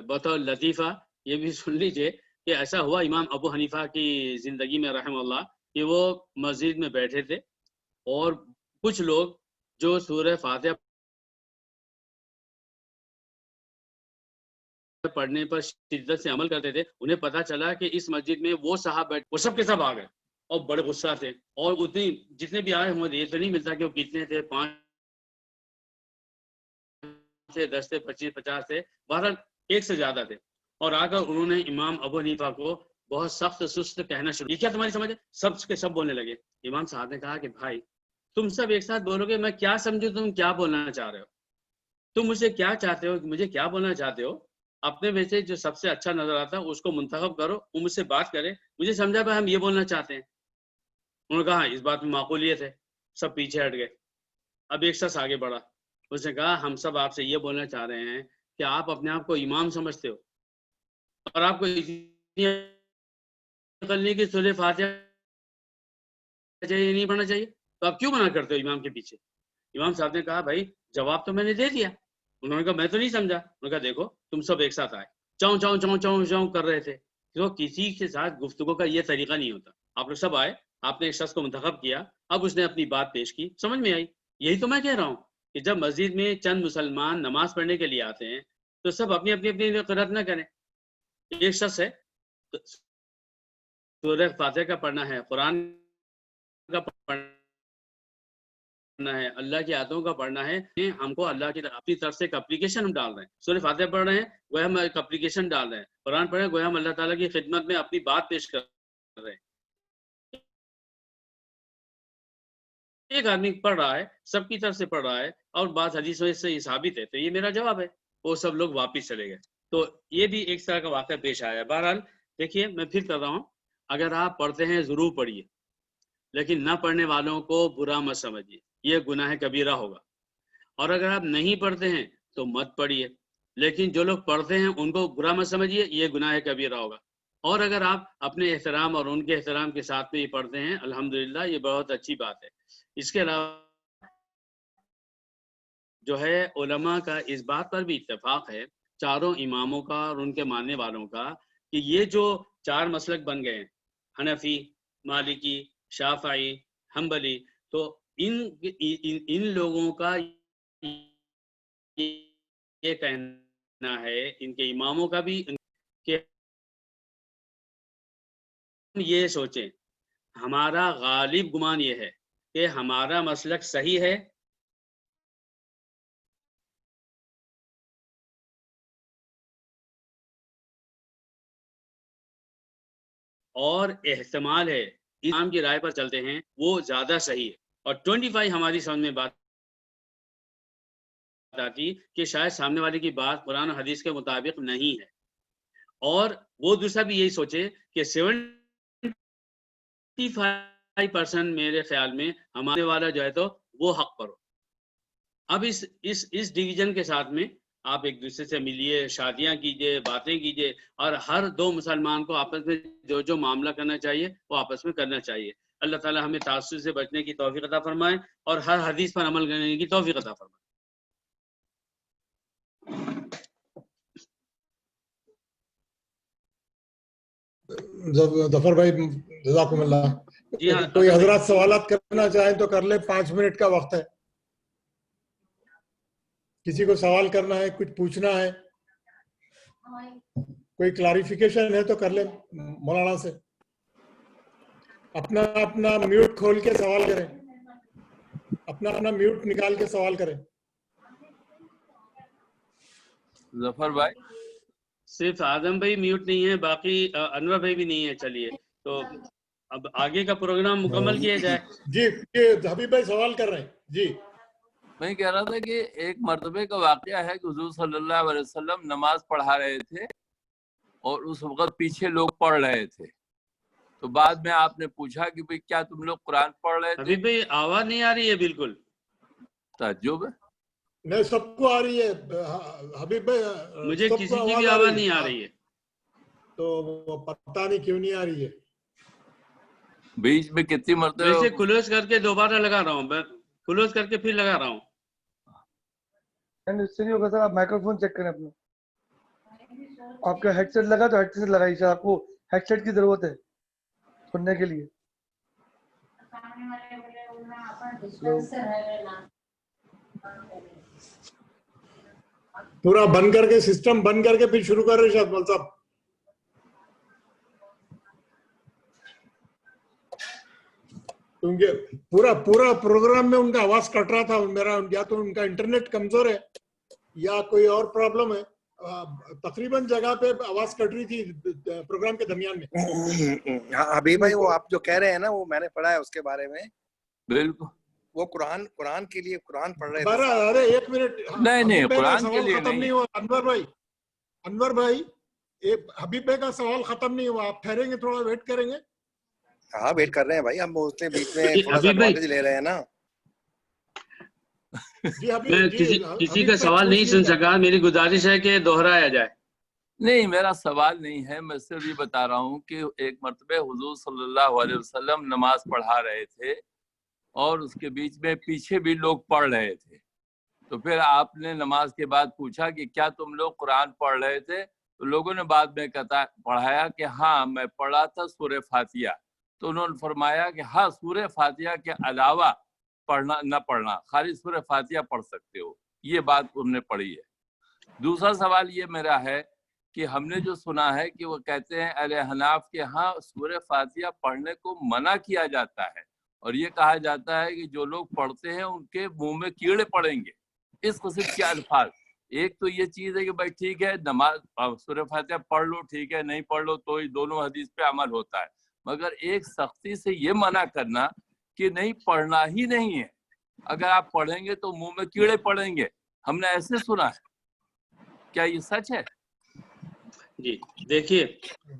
بطور لطیفہ یہ بھی سن لیجئے کہ کہ ایسا ہوا امام ابو حنیفہ کی زندگی میں رحمہ اللہ کہ وہ مسجد میں بیٹھے تھے اور کچھ لوگ جو سورہ فاتحہ پڑھنے پر شدت سے عمل کرتے تھے، انہیں پتا چلا کہ اس مسجد میں وہ صاحب وہ سب کے سب آ گئے اور بڑے غصہ تھے، اور اتنی جتنے بھی آئے ہوں یہ تو نہیں ملتا کہ وہ کتنے تھے، 5 سے 10 سے 25 50 سے بہرحال ایک سے زیادہ تھے، اور آ کر انہوں نے امام ابو حنیفہ کو بہت سخت سست کہنا شروع کیا، تمہاری سمجھ ہے؟ سب کے سب بولنے لگے۔ امام صاحب نے کہا کہ بھائی تم سب ایک ساتھ بولو گے، میں کیا سمجھوں تم کیا بولنا چاہ رہے ہو، تم مجھے کیا چاہتے ہو، مجھے کیا بولنا چاہتے ہو، اپنے میں سے جو سب سے اچھا نظر آتا ہے اس کو منتخب کرو، وہ مجھ سے بات کرے، مجھے سمجھا بھائی ہم یہ بولنا چاہتے ہیں۔ انہوں نے کہا اس بات میں معقولیت ہے، سب پیچھے ہٹ گئے۔ اب ایک شخص آگے بڑھا، اس نے کہا ہم سب آپ سے یہ بولنا چاہ رہے ہیں کہ آپ اپنے آپ کو امام سمجھتے ہو اور آپ کو اتنی عقل نہیں کہ سورہ فاتحہ نہیں پڑھنا چاہیے، تو آپ کیوں منع کرتے ہو امام کے پیچھے؟ امام صاحب نے کہا بھائی جواب تو میں نے دے دیا۔ انہوں نے کہا میں تو نہیں سمجھا۔ انہوں نے کہا دیکھو تم سب ایک ساتھ آئے، چاؤں چاؤں چاؤں چاؤں چاؤں کر رہے تھے، تو کسی کے ساتھ گفتگو کا یہ طریقہ نہیں ہوتا۔ آپ لوگ سب آئے، آپ نے ایک شخص کو منتخب کیا، اب اس نے اپنی بات پیش کی، سمجھ میں آئی۔ یہی تو میں کہہ رہا ہوں کہ جب مسجد میں چند مسلمان نماز پڑھنے کے لیے آتے ہیں تو سب اپنی اپنی اپنی قرات نہ کریں۔ ایک شخص ہے سورہ فاتحہ کا پڑھنا ہے، قرآن کا پڑھنا ہے، اللہ کی آیتوں کا پڑھنا ہے، ہم کو اللہ کی اپنی طرف سے ایک اپلیکیشن ہم ڈال رہے ہیں۔ سورہ فاتحہ پڑھ رہے ہیں گویا ہم ایک اپلیکیشن ڈال رہے ہیں، قرآن پڑھ رہے ہیں گویا ہم اللہ تعالیٰ کی خدمت میں اپنی بات پیش کر رہے ہیں۔ ایک آدمی پڑھ رہا ہے، سب کی طرف سے پڑھ رہا ہے، اور بعض حدیثوں سے یہ ثابت ہے، تو یہ میرا جواب ہے۔ وہ سب لوگ واپس چلے گئے۔ تو یہ بھی ایک طرح کا واقعہ پیش آیا ہے۔ بہرحال دیکھیے میں پھر کر رہا ہوں، اگر آپ پڑھتے ہیں ضرور پڑھیے، لیکن نہ پڑھنے والوں کو برا مت سمجھیے، یہ گناہ کبیرہ ہوگا۔ اور اگر آپ نہیں پڑھتے ہیں تو مت پڑھیے، لیکن جو لوگ پڑھتے ہیں ان کو برا مت سمجھیے، یہ گناہ کبیرہ ہوگا۔ اور اگر آپ اپنے احترام اور ان کے احترام کے ساتھ میں یہ پڑھتے ہیں الحمدللہ، یہ بہت اچھی بات ہے۔ اس کے علاوہ جو ہے علماء کا اس بات پر بھی اتفاق ہے، چاروں اماموں کا اور ان کے ماننے والوں کا، کہ یہ جو 4 مسلک بن گئے ہیں، حنفی، مالکی، شافعی، حنبلی، تو ان لوگوں کا یہ کہنا ہے، ان کے اماموں کا بھی، کہ یہ سوچیں، ہمارا غالب گمان یہ ہے کہ ہمارا مسلک صحیح ہے، اور احتمال ہے امام کی رائے پر چلتے ہیں وہ زیادہ صحیح ہے۔ اور 25 ہماری سمجھ میں بات آتی کہ شاید سامنے والے کی بات قرآن و حدیث کے مطابق نہیں ہے، اور وہ دوسرا بھی یہی سوچے کہ 75% میرے خیال میں ہمارے والا جو ہے تو وہ حق پر ہو۔ اب اس ڈویژن کے ساتھ میں آپ ایک دوسرے سے ملیے، شادیاں کیجئے، باتیں کیجئے، اور ہر 2 مسلمان کو آپس میں جو معاملہ کرنا چاہیے وہ آپس میں کرنا چاہیے۔ اللہ تعالی ہمیں تعصب سے بچنے کی توفیق عطا فرمائے اور ہر حدیث پر عمل کرنے کی توفیق عطا فرمائے۔ ظفر بھائی جزاکم اللہ۔ جی ہاں، کوئی حضرات سوالات کرنا چاہیں تو کر لیں، 5 منٹ کا وقت ہے۔ کسی کو سوال کرنا ہے، کچھ پوچھنا ہے، کوئی کلاریفیکیشن ہے تو کر لیں مولانا سے۔ اپنا میوٹ کھول کے سوال کریں، اپنا میوٹ نکال کے سوال کریں۔ ظفر بھائی صرف اعظم بھائی میوٹ نہیں ہے، باقی انور بھائی بھی نہیں ہے۔ چلیے تو اب آگے کا پروگرام مکمل کیا جائے۔ جی حبیب بھائی سوال کر رہے ہیں۔ جی میں کہہ رہا تھا کہ ایک مرتبے کا واقعہ ہے کہ حضور صلی اللہ علیہ وسلم نماز پڑھا رہے تھے اور اس وقت پیچھے لوگ پڑھ رہے تھے، تو بعد میں آپ نے پوچھا کہ بھئی کیا تم لوگ قرآن پڑھ رہے تھے؟ حبیب بھائی آواز نہیں آ رہی ہے بالکل۔ تعجب ہے، نہیں سب کو آ رہی ہے حبیب بھائی، مجھے سب کسی کو کی بھی آواز آواز نہیں آ رہی ہے۔ تو وہ پتہ نہیں کیوں نہیں آ رہی ہے۔ بیچ میں کتنی میں مرتبہ اسے کلوز کر کے دوبارہ لگا رہا ہوں، میں کلوز کر کے پھر لگا رہا ہوں۔ اس سے نہیں ہوگا سر، آپ مائکرو فون چیک کریں اپنا۔ آپ کا ہیڈ سیٹ لگا تو ہیڈ سیٹ لگائیے، آپ کو ہیڈ سیٹ کی ضرورت ہے سننے کے لیے. پورا بند کر کے سسٹم بند کر کے پھر شروع کر رہے شاید مول صاحب. کیونکہ پورا پروگرام میں ان کا آواز کٹ رہا تھا. میرا یا تو ان کا انٹرنیٹ کمزور ہے یا کوئی اور پرابلم ہے. تقریباً جگہ پہ آواز کٹ رہی تھی پروگرام کے درمیان میں. حبیب بھائی وہ آپ جو کہہ رہے ہیں نا وہ میں نے پڑھا ہے اس کے بارے میں. بالکل وہ قرآن کے لیے قرآن پڑھ رہے تھے. ارے ایک منٹ, نہیں قرآن کے لیے ختم نہیں ہوا. انور بھائی حبیب بھائی کا سوال ختم نہیں ہوا. آپ ٹھہریں گے, تھوڑا ویٹ کریں گے. ہاں ویٹ کر رہے ہیں بھائی, ہم اس کے بیچ میں تھوڑا سا ایڈوانٹیج لے رہے ہیں نا. میں کسی کا سوال نہیں سن سکا, میری گزارش ہے کہ دوہرایا جائے. نہیں میرا سوال نہیں ہے, میں صرف یہ بتا رہا ہوں کہ ایک مرتبہ حضور صلی اللہ علیہ وسلم نماز پڑھا رہے تھے اور اس کے بیچ میں پیچھے بھی لوگ پڑھ رہے تھے. تو پھر آپ نے نماز کے بعد پوچھا کہ کیا تم لوگ قرآن پڑھ رہے تھے؟ تو لوگوں نے بعد میں پڑھایا کہ ہاں میں پڑھا تھا سورہ فاتحہ. تو انہوں نے فرمایا کہ ہاں سورہ فاتحہ کے علاوہ پڑھنا نہ پڑھنا, خالی سورہ فاتحہ پڑھ سکتے ہو. یہ بات ہم نے پڑھی ہے. دوسرا سوال یہ میرا ہے کہ ہم نے جو سنا ہے کہ وہ کہتے ہیں اہل حناف کے ہاں سورہ فاتحہ پڑھنے کو منع کیا جاتا ہے اور یہ کہا جاتا ہے کہ جو لوگ پڑھتے ہیں ان کے منہ میں کیڑے پڑیں گے. اس قسم کے الفاظ. ایک تو یہ چیز ہے کہ بھائی ٹھیک ہے نماز سورہ فاتحہ پڑھ لو, ٹھیک ہے, نہیں پڑھ لو تو ہی دونوں حدیث پہ عمل ہوتا ہے. مگر ایک سختی سے یہ منع کرنا کہ نہیں پڑھنا ہی نہیں ہے, اگر آپ پڑھیں گے تو منہ میں کیڑے پڑیں گے, ہم نے ایسے سنا ہے. کیا یہ سچ ہے؟ جی دیکھیے,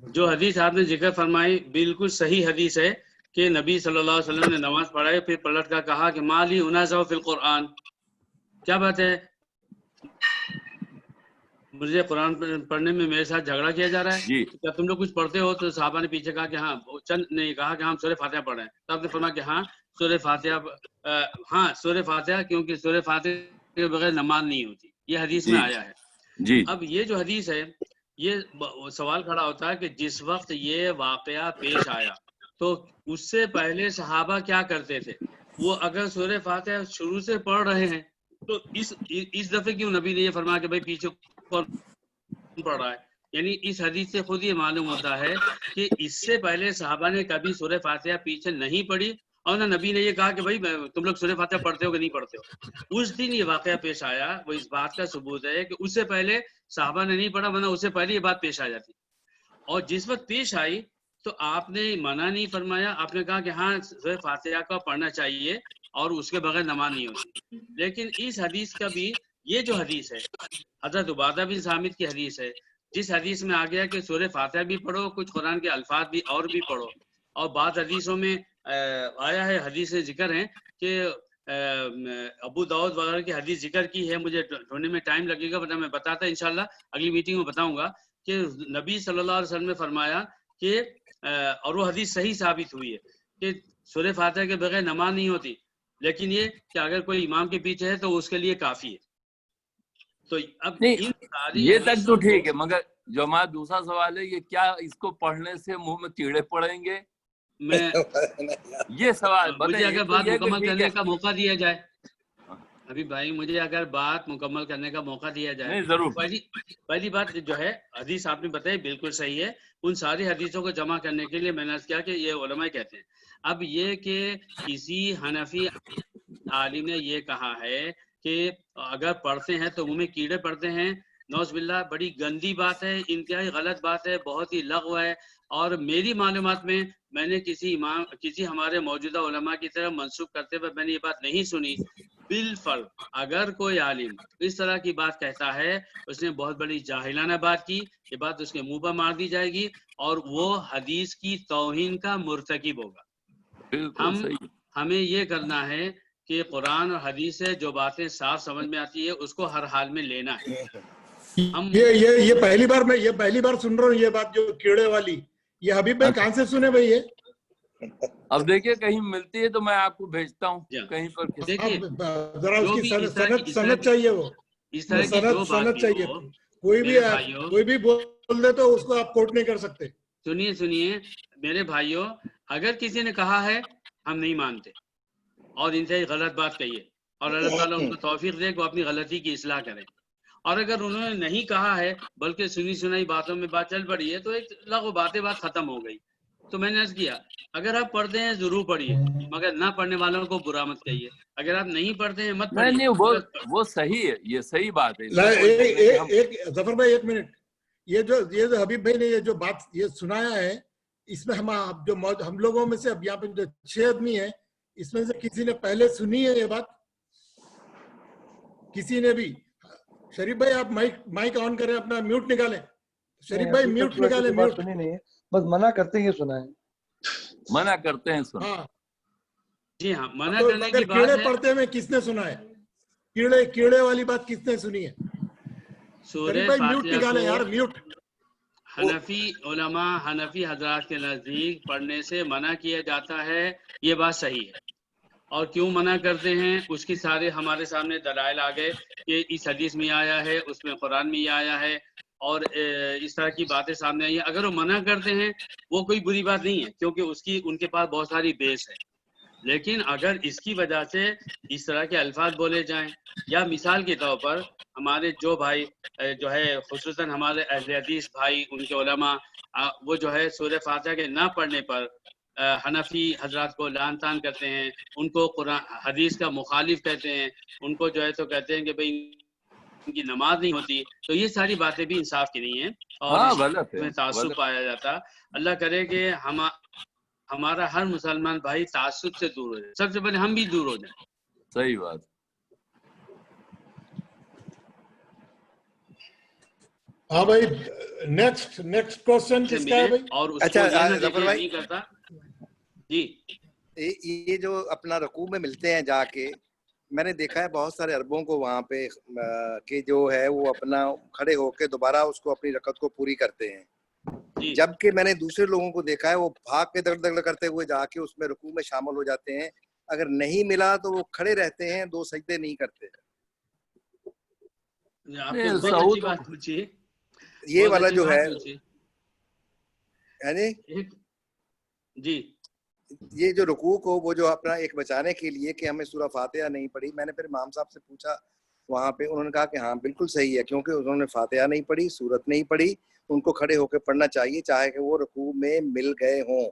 جو حدیث آپ نے ذکر فرمائی بالکل صحیح حدیث ہے کہ نبی صلی اللہ علیہ وسلم نے نماز پڑھائی, پھر پلٹ کر کہا کہ ما لی انازع فی القرآن. کیا بات ہے, مجھے قرآن پڑھنے میں میرے ساتھ جھگڑا کیا جا رہا ہے؟ جی کیا تم لوگ کچھ پڑھتے ہو؟ تو صحابہ نے پیچھے کہا کہ ہاں, چند نے کہا کہ ہم سورہ فاتحہ پڑھ رہے ہیں. تو آپ نے فرمایا کہ ہاں سورہ فاتحہ, کیونکہ سورہ فاتحہ کے بغیر نماز نہیں ہوتی. یہ حدیث میں آیا ہے. جی اب یہ جو حدیث ہے, یہ سوال کھڑا ہوتا ہے کہ جس وقت یہ واقعہ پیش آیا تو اس سے پہلے صحابہ کیا کرتے تھے؟ وہ اگر سورہ فاتحہ شروع سے پڑھ رہے ہیں تو اس دفعے کیوں نبی نے یہ فرمایا کہ بھائی پیچھے کون پڑھ رہا ہے؟ یعنی اس حدیث سے خود یہ معلوم ہوتا ہے کہ اس سے پہلے صحابہ نے کبھی سورہ فاتحہ پیچھے نہیں پڑھی, اور نہ نبی نے یہ کہا کہ بھائی تم لوگ سورہ فاتحہ پڑھتے ہو کہ نہیں پڑھتے ہو. اس دن یہ واقعہ پیش آیا, وہ اس بات کا ثبوت ہے کہ اس سے پہلے صحابہ نے نہیں پڑھا, ورنہ اس سے پہلے یہ بات پیش آ جاتی. اور جس وقت پیش آئی تو آپ نے منع نہیں فرمایا, آپ نے کہا کہ ہاں سورہ فاتحہ کا پڑھنا چاہیے اور اس کے بغیر نماز نہیں ہوتی. لیکن اس حدیث کا بھی, یہ جو حدیث ہے حضرت عبادہ بن صامت کی حدیث ہے, جس حدیث میں آ گیا کہ سورہ فاتحہ بھی پڑھو, کچھ قرآن کے الفاظ بھی اور بھی پڑھو. اور بعض حدیثوں میں آیا ہے, حدیث ذکر ہیں کہ ابو داؤد وغیرہ کی حدیث ذکر کی ہے, مجھے ڈھونڈنے میں ٹائم لگے گا, ورنہ میں بتاتا انشاءاللہ اگلی میٹنگ میں بتاؤں گا کہ نبی صلی اللہ علیہ وسلم نے فرمایا کہ اور وہ حدیث صحیح ثابت ہوئی ہے کہ سورہ فاتحہ کے بغیر نماز نہیں ہوتی, لیکن یہ کہ اگر کوئی امام کے پیچھے ہے تو اس کے لیے کافی ہے. تو اب نہیں یہ تک تو ٹھیک ہے, مگر جو ہمارا دوسرا سوال ہے, یہ کیا اس کو پڑھنے سے منہ میں کیڑے پڑیں گے؟ میں یہ سوال مجھے اگر بات مکمل کرنے کا موقع دیا جائے, ابھی بھائی مجھے اگر بات مکمل کرنے کا موقع دیا جائے, ضرور. پہلی بات جو ہے حدیث آپ نے بتائی بالکل صحیح ہے. ان ساری حدیثوں کو جمع کرنے کے لیے میں نے کیا کہ یہ علماء کہتے ہیں. اب یہ کہ کسی حنفی عالم نے یہ کہا ہے کہ اگر پڑھتے ہیں تو منہ میں کیڑے پڑتے ہیں, نوز باللہ بڑی گندی بات ہے, انتہائی غلط بات ہے, بہت ہی لغو ہے. اور میری معلومات میں نے کسی ہمارے موجودہ علماء کی طرف منسوخ کرتے ہوئے میں نے یہ بات نہیں سنی. بالفرض اگر کوئی عالم اس طرح کی بات کہتا ہے, اس نے بہت بڑی جاہلانہ بات کی, یہ بات اس کے منہ پر مار دی جائے گی اور وہ حدیث کی توہین کا مرتکب ہوگا. ہمیں یہ کرنا ہے کہ قرآن اور حدیث سے جو باتیں صاف سمجھ میں آتی ہے اس کو ہر حال میں لینا ہے. یہ پہلی بار سن رہا ہوں یہ بات, جو کیڑے والی. یہ حبیب بھائی کہاں سے سنے بھائی؟ یہ اب دیکھیے کہیں ملتی ہے تو میں آپ کو بھیجتا ہوں کہیں پر. ذرا اس کی سند چاہیے, وہ سند چاہیے. کوئی بھی بول دے تو اس کو آپ کوٹ نہیں کر سکتے. سنیے سنیے میرے بھائیوں، اگر کسی نے کہا ہے ہم نہیں مانتے اور انتہائی غلط بات کہیے اور اللہ تعالیٰ ان کو توفیق دے کہ وہ اپنی غلطی کی اصلاح کریں، اور اگر انہوں نے نہیں کہا ہے بلکہ سنی سنائی باتوں میں بات چل پڑی ہے تو ایک لغو بات ختم ہو گئی. تو میں نے عرض کیا اگر آپ پڑھتے ہیں ضرور پڑھیے، مگر نہ پڑھنے والوں کو برا مت کہیے. اگر آپ نہیں پڑھتے ہیں مت پڑھیے. نہیں وہ صحیح ہے، یہ صحیح بات ہے. ایک ظفر بھائی ایک منٹ، یہ جو حبیب بھائی نے یہ جو بات یہ سنایا ہے، اس میں ہم لوگوں میں سے اب یہاں پہ جو 6 آدمی ہیں، اس میں سے کسی نے پہلے سنی ہے یہ بات؟ کسی نے بھی؟ شریف بھائی آپ مائک آن کریں، اپنا میوٹ نکالیں. شریف بھائی میوٹ نکالیں. میوٹ سنی نہیں ہے، بس منع کرتے ہیں سنا ہے. منع کرتے ہیں سنا. ہاں جی ہاں، منع کرنے کی بات کیڑے ہے. پڑھتے ہوئے کس نے سنا ہے؟ کیڑے والی بات کس نے سنی ہے؟ سورہ بھائی میوٹ فاتحہ نکالیں یار، کو میوٹ. حنفی علماء، حنفی حضرات کے نزدیک پڑھنے سے منع کیا جاتا ہے، یہ بات صحیح ہے. اور کیوں منع کرتے ہیں اس کی سارے ہمارے سامنے دلائل آ گئے کہ اس حدیث میں آیا ہے، اس میں قرآن میں آیا ہے، اور اس طرح کی باتیں سامنے آئی ہیں. اگر وہ منع کرتے ہیں وہ کوئی بری بات نہیں ہے، کیونکہ ان کے پاس بہت ساری بیس ہے. لیکن اگر اس کی وجہ سے اس طرح کے الفاظ بولے جائیں، یا مثال کے طور پر ہمارے جو بھائی جو ہے خصوصاً ہمارے اہل حدیث بھائی، ان کے علماء وہ جو ہے سورہ فاتحہ کے نہ پڑھنے پر حنفی حضرات کو لعن طعن کرتے ہیں، ان کو قرآن حدیث کا مخالف کہتے ہیں، ان کو جو ہے تو کہتے ہیں کہ بھئی ان کی نماز نہیں ہوتی. تو یہ ساری باتیں بھی انصاف کی نہیں ہیں اور اس میں تعصب پایا جاتا. اللہ کرے کہ ہمارا ہر مسلمان بھائی تعصب سے دور ہو جائے، سب سے پہلے ہم بھی دور ہو جائیں. صحیح بات. ہاں بھائی، نیکسٹ کوسچن کس کا ہے بھائی؟ اور اس کو یہ نہ دیکھیں نہیں کرتا. جی یہ جو اپنا رکوع میں ملتے ہیں جا کے، میں نے دیکھا ہے بہت سارے عربوں کو وہاں پہ کہ جو ہے وہ اپنا کھڑے ہو کے دوبارہ اس کو اپنی رکعت کو پوری کرتے ہیں، جبکہ میں نے دوسرے لوگوں کو دیکھا ہے وہ بھاگ کے دگ دگ کرتے ہوئے جا کے اس میں رکوع میں شامل ہو جاتے ہیں. اگر نہیں ملا تو وہ کھڑے رہتے ہیں، 2 سجدے نہیں کرتے. آپ نے بہت اچھی بات پوچھی. یہ والا جو ہے جی، یہ جو رکوع کو وہ جو اپنا ایک بچانے کے لیے کہ ہمیں سورہ فاتحہ نہیں پڑھی، میں نے پھر امام صاحب سے پوچھا وہاں پہ، انہوں نے کہا کہ ہاں بالکل صحیح ہے، کیونکہ انہوں نے فاتحہ نہیں پڑھی، سورت نہیں پڑھی، ان کو کھڑے ہو کے پڑھنا چاہیے چاہے کہ وہ رکوع میں مل گئے ہوں.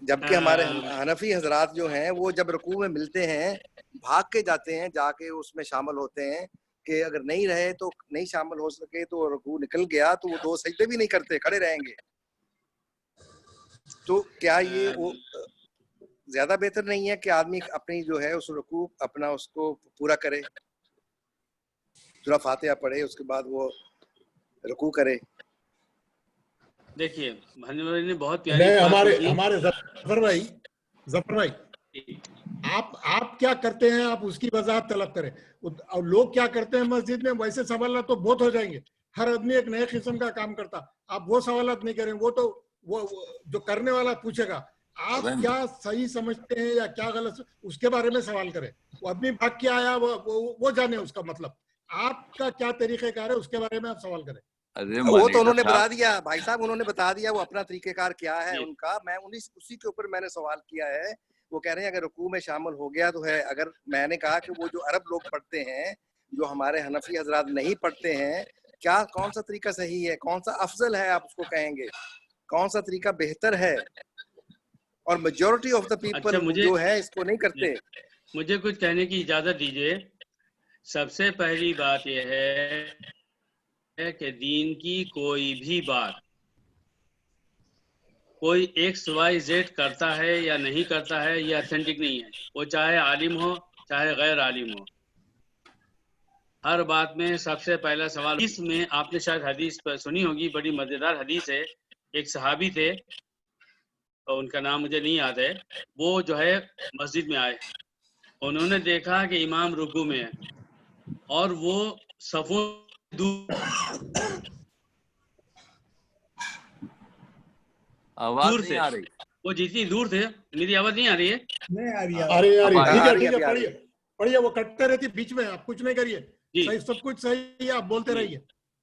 جبکہ ہمارے حنفی حضرات جو ہیں وہ جب رکوع میں ملتے ہیں بھاگ کے جاتے ہیں، جا کے اس میں شامل ہوتے ہیں کہ اگر نہیں رہے تو نہیں شامل ہو سکے تو رکوع نکل گیا تو وہ 2 سجدے بھی نہیں کرتے، کھڑے رہیں گے. تو کیا یہ وہ زیادہ بہتر نہیں ہے کہ آدمی اپنی جو ہے اس رکوع اپنا اس کو پورا کرے، سورہ فاتحہ پڑھے، اس کے بعد وہ رکوع کرے؟ دیکھیے نے بہت پیاری ہمارے ظفر بھائی آپ کیا کرتے ہیں، آپ اس کی وضاحت طلب کریں. اور لوگ کیا کرتے ہیں مسجد میں، ویسے سوالات تو بہت ہو جائیں گے، ہر آدمی ایک نئے قسم کا کام کرتا. آپ وہ سوالات نہیں کریں، وہ تو وہ جو کرنے والا پوچھے گا آپ کیا صحیح سمجھتے ہیں یا کیا غلط، اس کے بارے میں سوال کریں. وہ آدمی بھاگ کے آیا وہ جانے اس کا مطلب، آپ کا کیا طریقہ کار ہے اس کے بارے میں آپ سوال کریں. وہ تو انہوں نے بتا دیا بھائی صاحب، انہوں نے بتا دیا وہ اپنا طریقہ کار کیا ہے ان کا. میں اسی کے اوپر میں نے سوال کیا ہے. وہ کہہ رہے ہیں اگر رکوع میں شامل ہو گیا تو ہے. اگر میں نے کہا کہ وہ جو عرب لوگ پڑھتے ہیں جو ہمارے حنفی حضرات نہیں پڑھتے ہیں، کیا کون سا طریقہ صحیح ہے، کون سا افضل ہے، آپ اس کو کہیں گے کون سا طریقہ بہتر ہے؟ اور میجورٹی آف دا پیپل جو ہے اس کو نہیں کرتے. مجھے کچھ کہنے کی اجازت دیجیے. سب سے پہلی بات یہ ہے کہ دین کی کوئی بھی بات کوئی ایکس وائی زیڈ کرتا ہے یا نہیں کرتا ہے یہ اتھینٹک نہیں ہے. وہ چاہے عالم ہو چاہے غیر عالم ہو، ہر بات میں سب سے پہلا سوال اس میں آپ نے شاید حدیث پر سنی ہوگی، بڑی مزیدار حدیث ہے. ایک صحابی تھے، ان کا نام مجھے نہیں یاد ہے، وہ جو ہے مسجد میں آئے، انہوں نے دیکھا کہ امام رکوع میں ہے اور وہ صفوں دور تھے. وہ جتنی دور تھے، میری آواز نہیں آ رہی ہے؟ ٹھیک ہے پڑھیے، وہ کٹتے رہتی بیچ میں، آپ کچھ نہیں کریے، صحیح سب کچھ صحیح ہے، آپ بولتے رہیے.